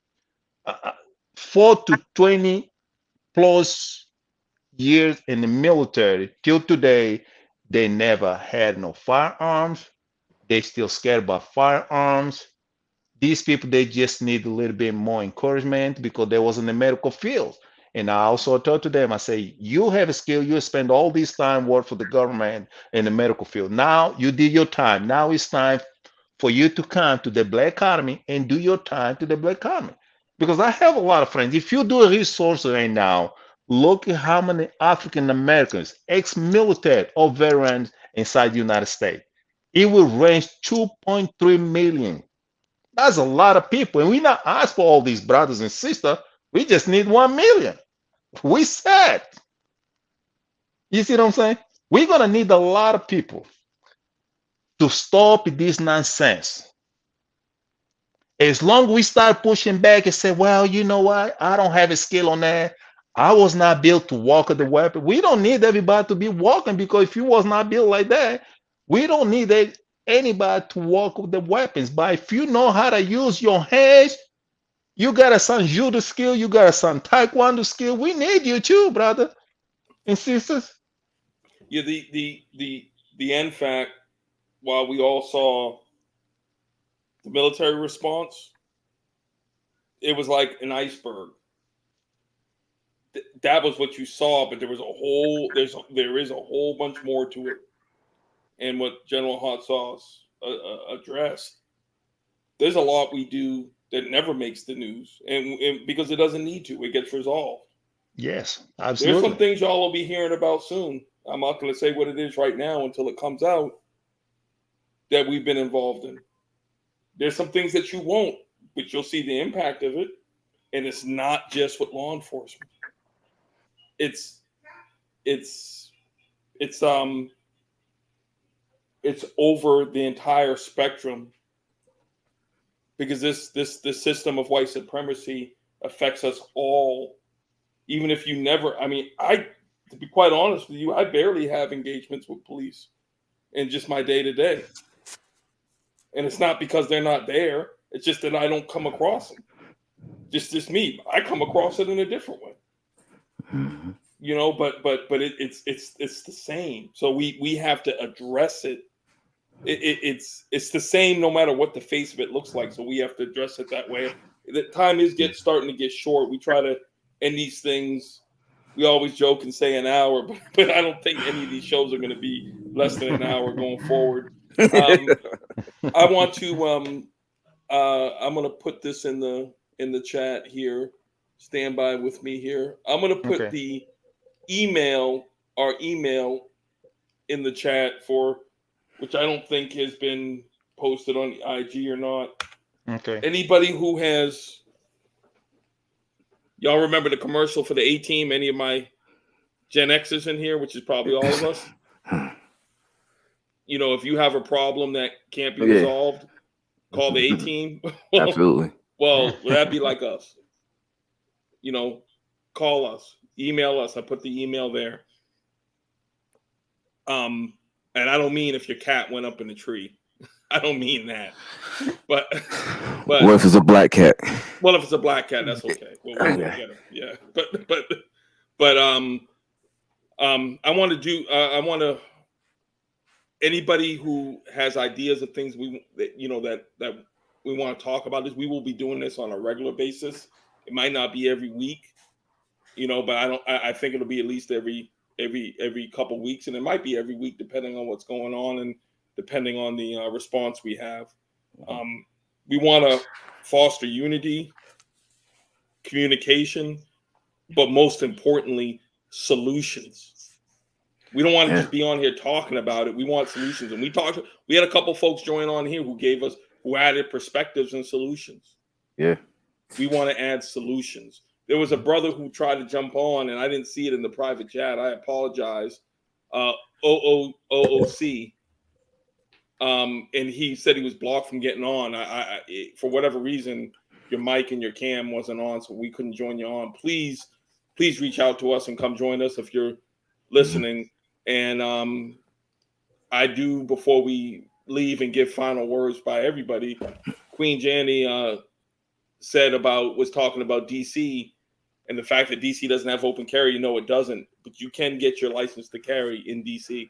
4 to 20 plus years in the military till today. They never had no firearms. They still scared about firearms. These people they just need a little bit more encouragement because they was in the medical field. And I also told to them, I say, you have a skill, you spend all this time work for the government in the medical field. Now you did your time. Now it's time for you to come to the Black Army and do your time to the Black Army. Because I have a lot of friends. If you do a resource right now, look at how many African Americans, ex-military or veterans inside the United States. It will range 2.3 million. That's a lot of people. And we not ask for all these brothers and sisters. We just need 1 million. We said. You see what I'm saying? We're going to need a lot of people to stop this nonsense. As long as we start pushing back and say, well, you know what? I don't have a skill on that. I was not built to walk with the weapon. We don't need everybody to be walking, because if you was not built like that, we don't need anybody to walk with the weapons. But if you know how to use your hands, you got some judo skill, you got some taekwondo skill. We need you too, brother and sisters. Yeah, the NFAC, while we all saw the military response, it was like an iceberg. That was what you saw, but there is a whole bunch more to it. And what General Hot Sauce addressed, there's a lot we do that never makes the news, and because it doesn't need to, it gets resolved. Yes, There's some absolutely. things y'all will be hearing about soon. I'm not going to say what it is right now until it comes out that we've been involved in. There's some things that you won't, but you'll see the impact of it. And it's not just with law enforcement. It's it's over the entire spectrum, because this system of white supremacy affects us all. Even if you never, I mean, to be quite honest with you, I barely have engagements with police in just my day to day. And it's not because they're not there. It's just that I don't come across them. Just me. I come across it in a different way. Mhm. You know, but it's the same. So we have to address it. It's the same no matter what the face of it looks like. So we have to address it that way. The time is starting to get short. We try to end these things. We always joke and say an hour, but I don't think any of these shows are going to be less than an hour going forward. I want to I'm going to put this in the chat here. Stand by with me here. I'm going to put Okay. our email in the chat, for which I don't think has been posted on the IG or not. Okay. Anybody who has, y'all remember the commercial for the A-Team? Any of my Gen Xers in here, which is probably all of us. You know, if you have a problem that can't be resolved, call the A-Team. Absolutely. Well, that'd be like us. You know, call us, email us. I put the email there. And I don't mean if your cat went up in the tree. I don't mean that. But what if it's a black cat? Well, if it's a black cat, that's okay. We'll get him. Yeah. But I want to anybody who has ideas of things that we want to talk about this. We will be doing this on a regular basis. It might not be every week, but I think it'll be at least every couple weeks, and it might be every week depending on what's going on and depending on the response we have. We want to foster unity, communication, but most importantly, solutions. We don't want to just be on here talking about it. We want solutions. And we had a couple folks join on here who added perspectives and solutions. Yeah. We want to add solutions. There was a brother who tried to jump on, and I didn't see it in the private chat. I apologize. OOC. And he said he was blocked from getting on. For whatever reason, your mic and your cam wasn't on, so we couldn't join you on. Please reach out to us and come join us if you're listening. And I do, before we leave and give final words by everybody, Queen Janny was talking about DC and the fact that DC doesn't have open carry. It doesn't, but you can get your license to carry in DC.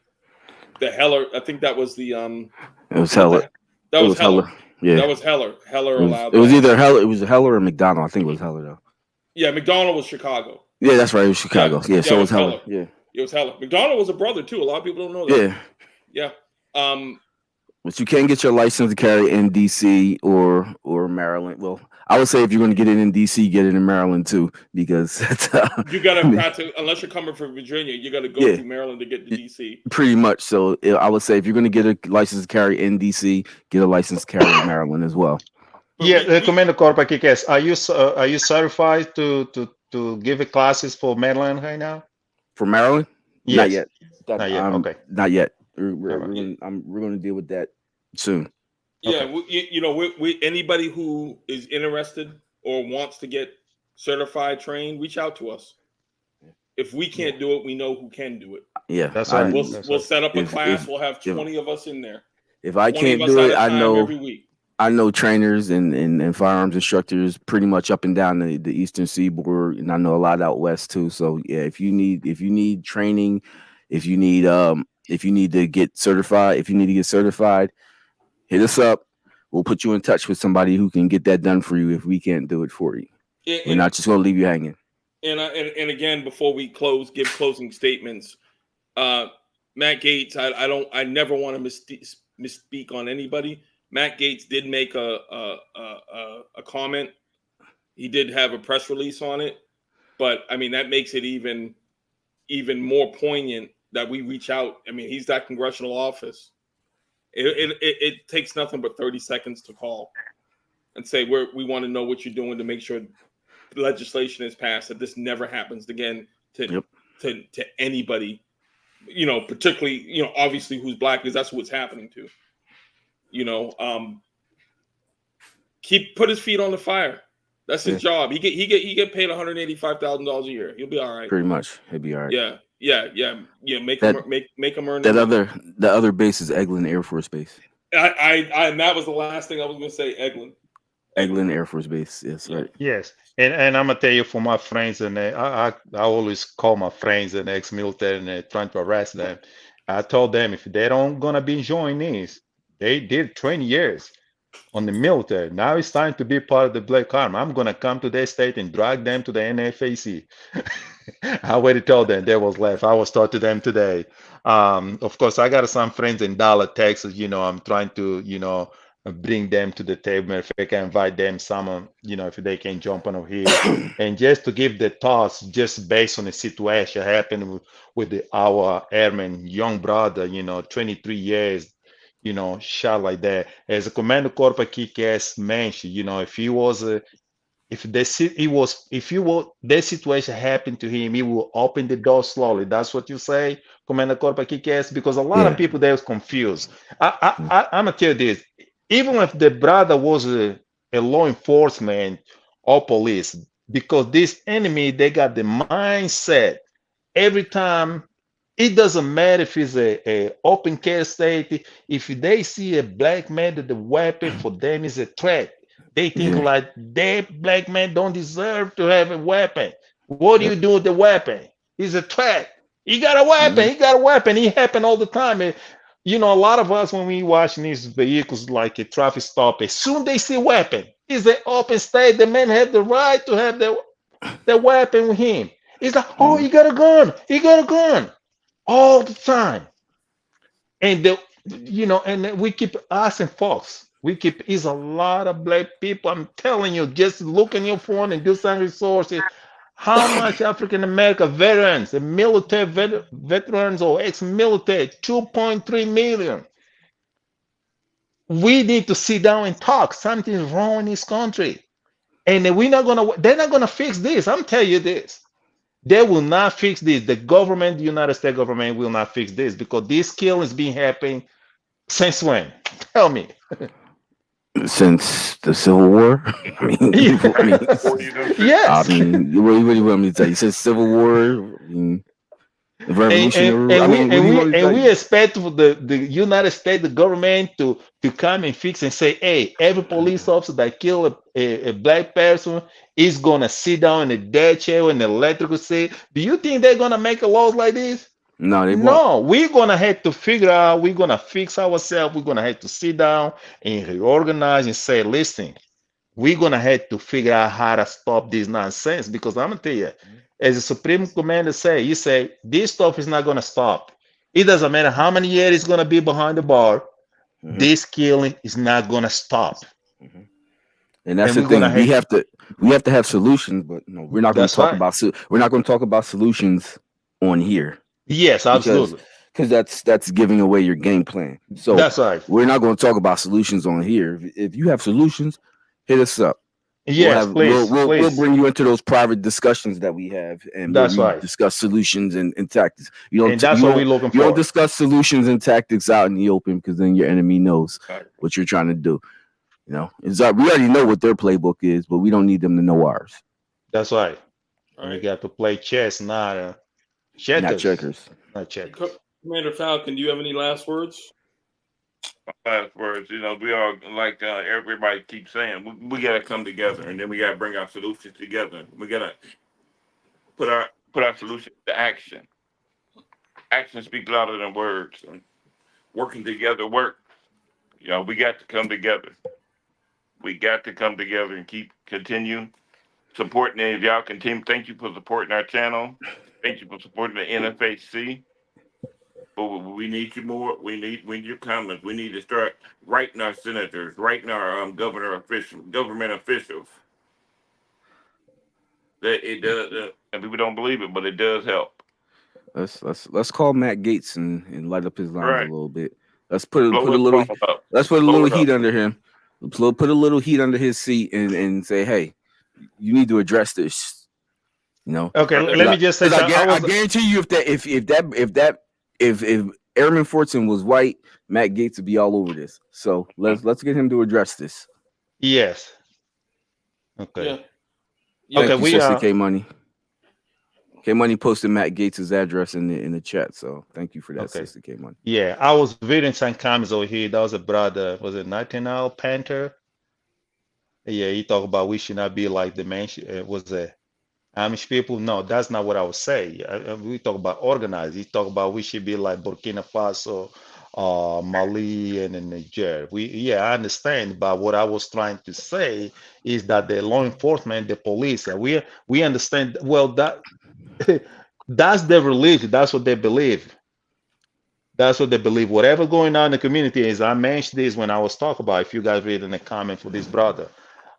The Heller, I think that was the it was Heller. That was Heller. Yeah, that was Heller. Heller allowed. It was either Heller. It was Heller or McDonald. I think it was Heller though. Yeah, McDonald was Chicago. Yeah, that's right. It was Chicago. Yeah, so it was Heller. Yeah, it was Heller. McDonald was a brother too. A lot of people don't know that. Yeah. But you can get your license to carry in DC or Maryland. Well, I would say if you're going to get it in DC, get it in Maryland too, because you got to unless you're coming from Virginia, you got to go through Maryland to get to DC. Pretty much. So I would say if you're going to get a license to carry in DC, get a license to carry in Maryland as well. Commander Corpa Kikes, are you certified to give classes for Maryland right now? For Maryland? Yes. Not yet. Not yet. Okay. Not yet. We're going to deal with that soon. Yeah, we anybody who is interested or wants to get certified, trained, reach out to us. If we can't do it, we know who can do it. Yeah, that's right. We'll set up a class. We'll have 20 of us in there. If I can't do it, I know every week. I know trainers and firearms instructors pretty much up and down the Eastern Seaboard, and I know a lot out west too. So yeah, if you need training, if you need to get certified, hit us up. We'll put you in touch with somebody who can get that done for you if we can't do it for you. We're not just going to leave you hanging. And again, before we give closing statements, Matt Gates, I never want to misspeak on anybody. Matt Gates did make a comment. He did have a press release on it, but I mean that makes it even more poignant that we reach out. I mean, he's that congressional office. It takes nothing but 30 seconds to call and say we want to know what you're doing to make sure legislation is passed, that this never happens again to anybody you know, particularly, you know, obviously who's black, because that's what's happening to. You know, put his feet on the fire. That's his job. He get paid $185,000 a year. He'll be all right. Pretty much, he'll be all right. Yeah. Make That- him earn That their money. the other base is Eglin Air Force Base. And that was the last thing I was going to say. Eglin Air Force Base. Yes, right. Yes, and I'm gonna tell you, for my friends, and I always call my friends and ex-military and trying to arrest them. I told them if they don't gonna be enjoying this, they did 20 years on the military. Now it's time to be part of the Black Army. I'm gonna come to their state and drag them to the NFAC. I already told them. They was left. I was talking to them today. Of course, I got some friends in Dallas, Texas. You know, I'm trying to, bring them to the table. If I can invite them, some, if they can jump on over here, and just to give the thoughts, just based on the situation happened with our airman, young brother, 23 years, shot like that. As a Commander Corporal Kick-Ass mentioned, if he was if that situation happened to him, he will open the door slowly. That's what you say, Commander Corporal Kick-Ass, because a lot of people they was confused. I'm gonna tell you this: even if the brother was a law enforcement or police, because this enemy they got the mindset every time. It doesn't matter if it's a open care state. If they see a black man that the weapon for them is a threat, they think like that black man don't deserve to have a weapon. What do you do with the weapon? He's a threat. He got a weapon. He got a weapon. It happen all the time. And, a lot of us when we watching these vehicles like a traffic stop, as soon they see a weapon, it's an open state. The man have the right to have the weapon with him. It's like, oh, he got a gun. He got a gun. All the time. And and we keep asking folks. It's a lot of black people. I'm telling you, just look in your phone and do some resources. How much African American veterans and military veterans or ex-military? 2.3 million. We need to sit down and talk. Something's wrong in this country. And they're not gonna fix this. I'm telling you this. They will not fix this. The government, the United States government, will not fix this because this killing has been happening since when? Tell me. Since the Civil War. I mean, Yes. I mean, what do you want me to tell you? Since Civil War, Revolutionary. And we expect for the United States, the government, to come and fix and say, hey, every police officer that kill a black person is gonna sit down in a dead chair in the electrical seat. Do you think they're gonna make a laws like this? No, they won't. No, we're gonna have to figure out, we're gonna fix ourselves, we're gonna have to sit down and reorganize and say, listen, we're gonna have to figure out how to stop this nonsense. Because I'm gonna tell you, as the Supreme Commander say, he say this stuff is not gonna stop. It doesn't matter how many years it's gonna be behind the bar, this killing is not gonna stop. And that's the thing. We have to have solutions, but no, we're not going to talk about we're not going to talk about solutions on here. Yes, absolutely. Because that's giving away your game plan. So that's right. We're not going to talk about solutions on here. If you have solutions, hit us up. Yes, please. We'll bring you into those private discussions that we have, and that's right. Discuss solutions and tactics. That's what we're looking for. You don't discuss solutions and tactics out in the open because then your enemy knows what you're trying to do. We already know what their playbook is, but we don't need them to know ours. That's right. We got to play chess, not checkers. Not checkers. Commander Falcon, do you have any last words? Last words, we are like everybody keeps saying, we gotta come together, and then we gotta bring our solutions together. We gotta put our solutions to action. Action speaks louder than words, and working together works. We got to come together. We got to come together and continue supporting it. If y'all continue, thank you for supporting our channel. Thank you for supporting the NFAC. But we need you more. We need your comments. We need to start writing our senators, writing our government officials. That it does, and people don't believe it, but it does help. Let's call Matt Gaetz and light up his line a little bit. Let's put a little heat under him. Put a little heat under his seat and say, hey, you need to address this. Okay, let me just say something. I guarantee you, if if Airman Fortson was white, Matt Gates would be all over this. So let's get him to address this. Yes. Okay. Yeah. Thank Okay. you, We Sister are. K Money. K Money posted Matt Gates' address in the chat. So thank you for that, Okay. Sister K Money. Yeah, I was reading some comments over here. That was a brother. Was it Nightingale Panther? Yeah, he talked about we should not be like the man. Was it Amish people? No, that's not what I would say. We talk about organized. He talked about we should be like Burkina Faso, Mali, and then Niger. Yeah, I understand. But what I was trying to say is that the law enforcement, the police, we understand. Well, that that's their religion. That's what they believe. That's what they believe. Whatever going on in the community is, I mentioned this when I was talking about, if you guys read in the comment for this brother,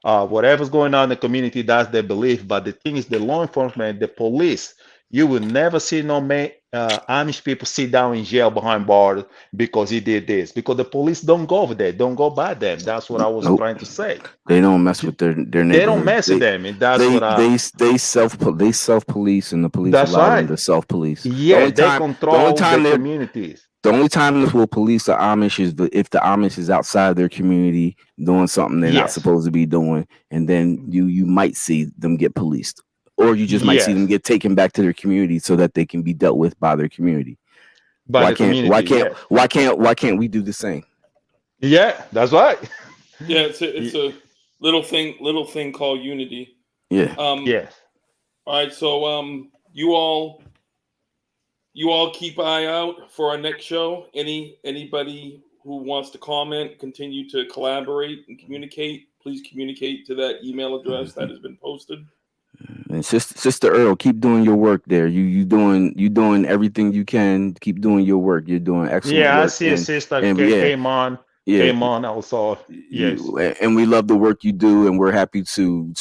whatever's going on in the community, that's their belief. But the thing is, the law enforcement, the police, you will never see no Amish people sit down in jail behind bars because he did this. Because the police don't go over there, don't go by them. That's what I was Nope. trying to say. They don't mess with their neighborhood. They don't mess with them, and that's what I. They self police, and the police That's allow them right. to self police. Yeah, they control the they're communities. the only time this will police the Amish is if the Amish is outside their community doing something they're not Yes. supposed to be doing, and then you might see them get policed, or you just might see them Yes. get taken back to their community so that they can be dealt with by their community. By the community. Why can't we do the same? Yeah, that's right. Yeah, it's a little thing called unity. Yeah. Yes. All right, so you all keep eye out for our next show. Anybody who wants to comment, continue to collaborate and communicate, please communicate to that email address that has been posted. And Sister Earl, keep doing your work there. You doing everything you can. Keep doing your work. You're doing excellent work. Yeah, I see a sister came on also. Yes. And we love the work you do, and we're happy to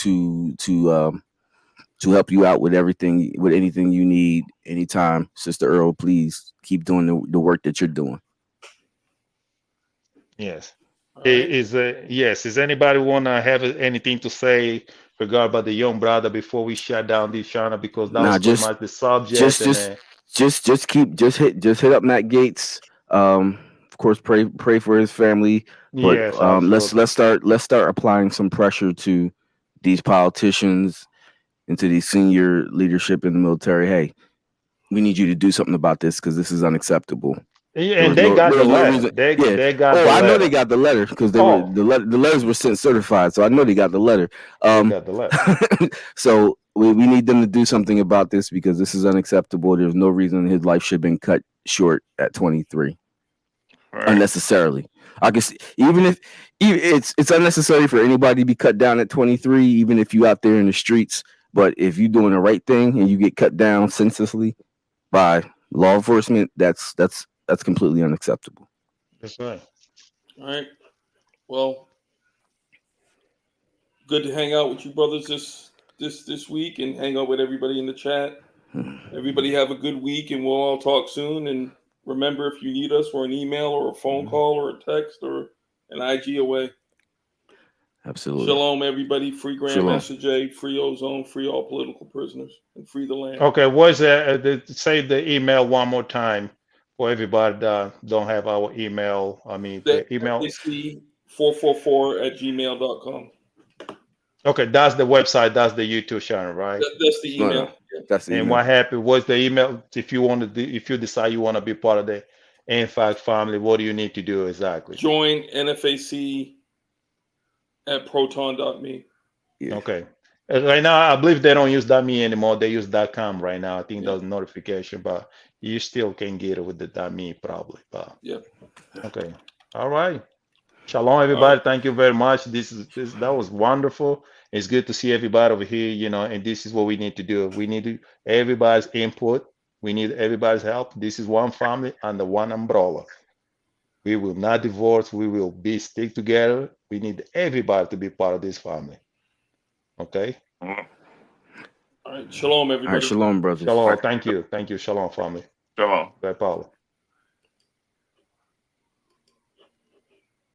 help you out with anything you need anytime. Sister Earl, please keep doing the work that you're doing. Yes. All right. Is anybody wanna have anything to say regarding about the young brother before we shut down this channel, because that was pretty much the subject. Just hit up Matt Gates. Of course, pray for his family. But yes, let's start applying some pressure to these politicians and to the senior leadership in the military. Hey, we need you to do something about this because this is unacceptable. And they got the letter. They got the letter. I know they got the letter because the letters were sent certified, so I know they got the letter. They got the letter. So we need them to do something about this because this is unacceptable. There's no reason his life should have been cut short at 23 unnecessarily. I guess even if it's unnecessary for anybody to be cut down at 23, even if you out there in the streets. But if you're doing the right thing and you get cut down senselessly by law enforcement, that's completely unacceptable. That's right. All right. Well, good to hang out with you brothers this week and hang out with everybody in the chat. Everybody have a good week, and we'll all talk soon. And remember, if you need us, we're an email or a phone call or a text or an IG away. Absolutely. Shalom, everybody. Free Grandmaster J, free Ozone, free all political prisoners, and free the land. Okay, say the email one more time for everybody that don't have our email. I mean, the email. NFAC444@gmail.com. Okay, that's the website. That's the YouTube channel, right? That's the email. No. That's the and email. what happened? What's the email? If you decide you want to be part of the NFAC family, what do you need to do exactly? Join NFAC at proton.me. Yeah. Okay. Right now, I believe they don't use .me anymore. They use .com right now. I think there's notification, but you still can get it with the .me probably. But yeah. Okay. All right. Shalom, everybody. Thank you very much. That was wonderful. It's good to see everybody over here, and this is what we need to do. We need everybody's input. We need everybody's help. This is one family under one umbrella. We will not divorce. We will stick together. We need everybody to be part of this family. Okay? All right. Shalom, everybody. All right. Shalom, brothers. Shalom. Thank you. Thank you. Shalom, family. Shalom. Bye, Paula.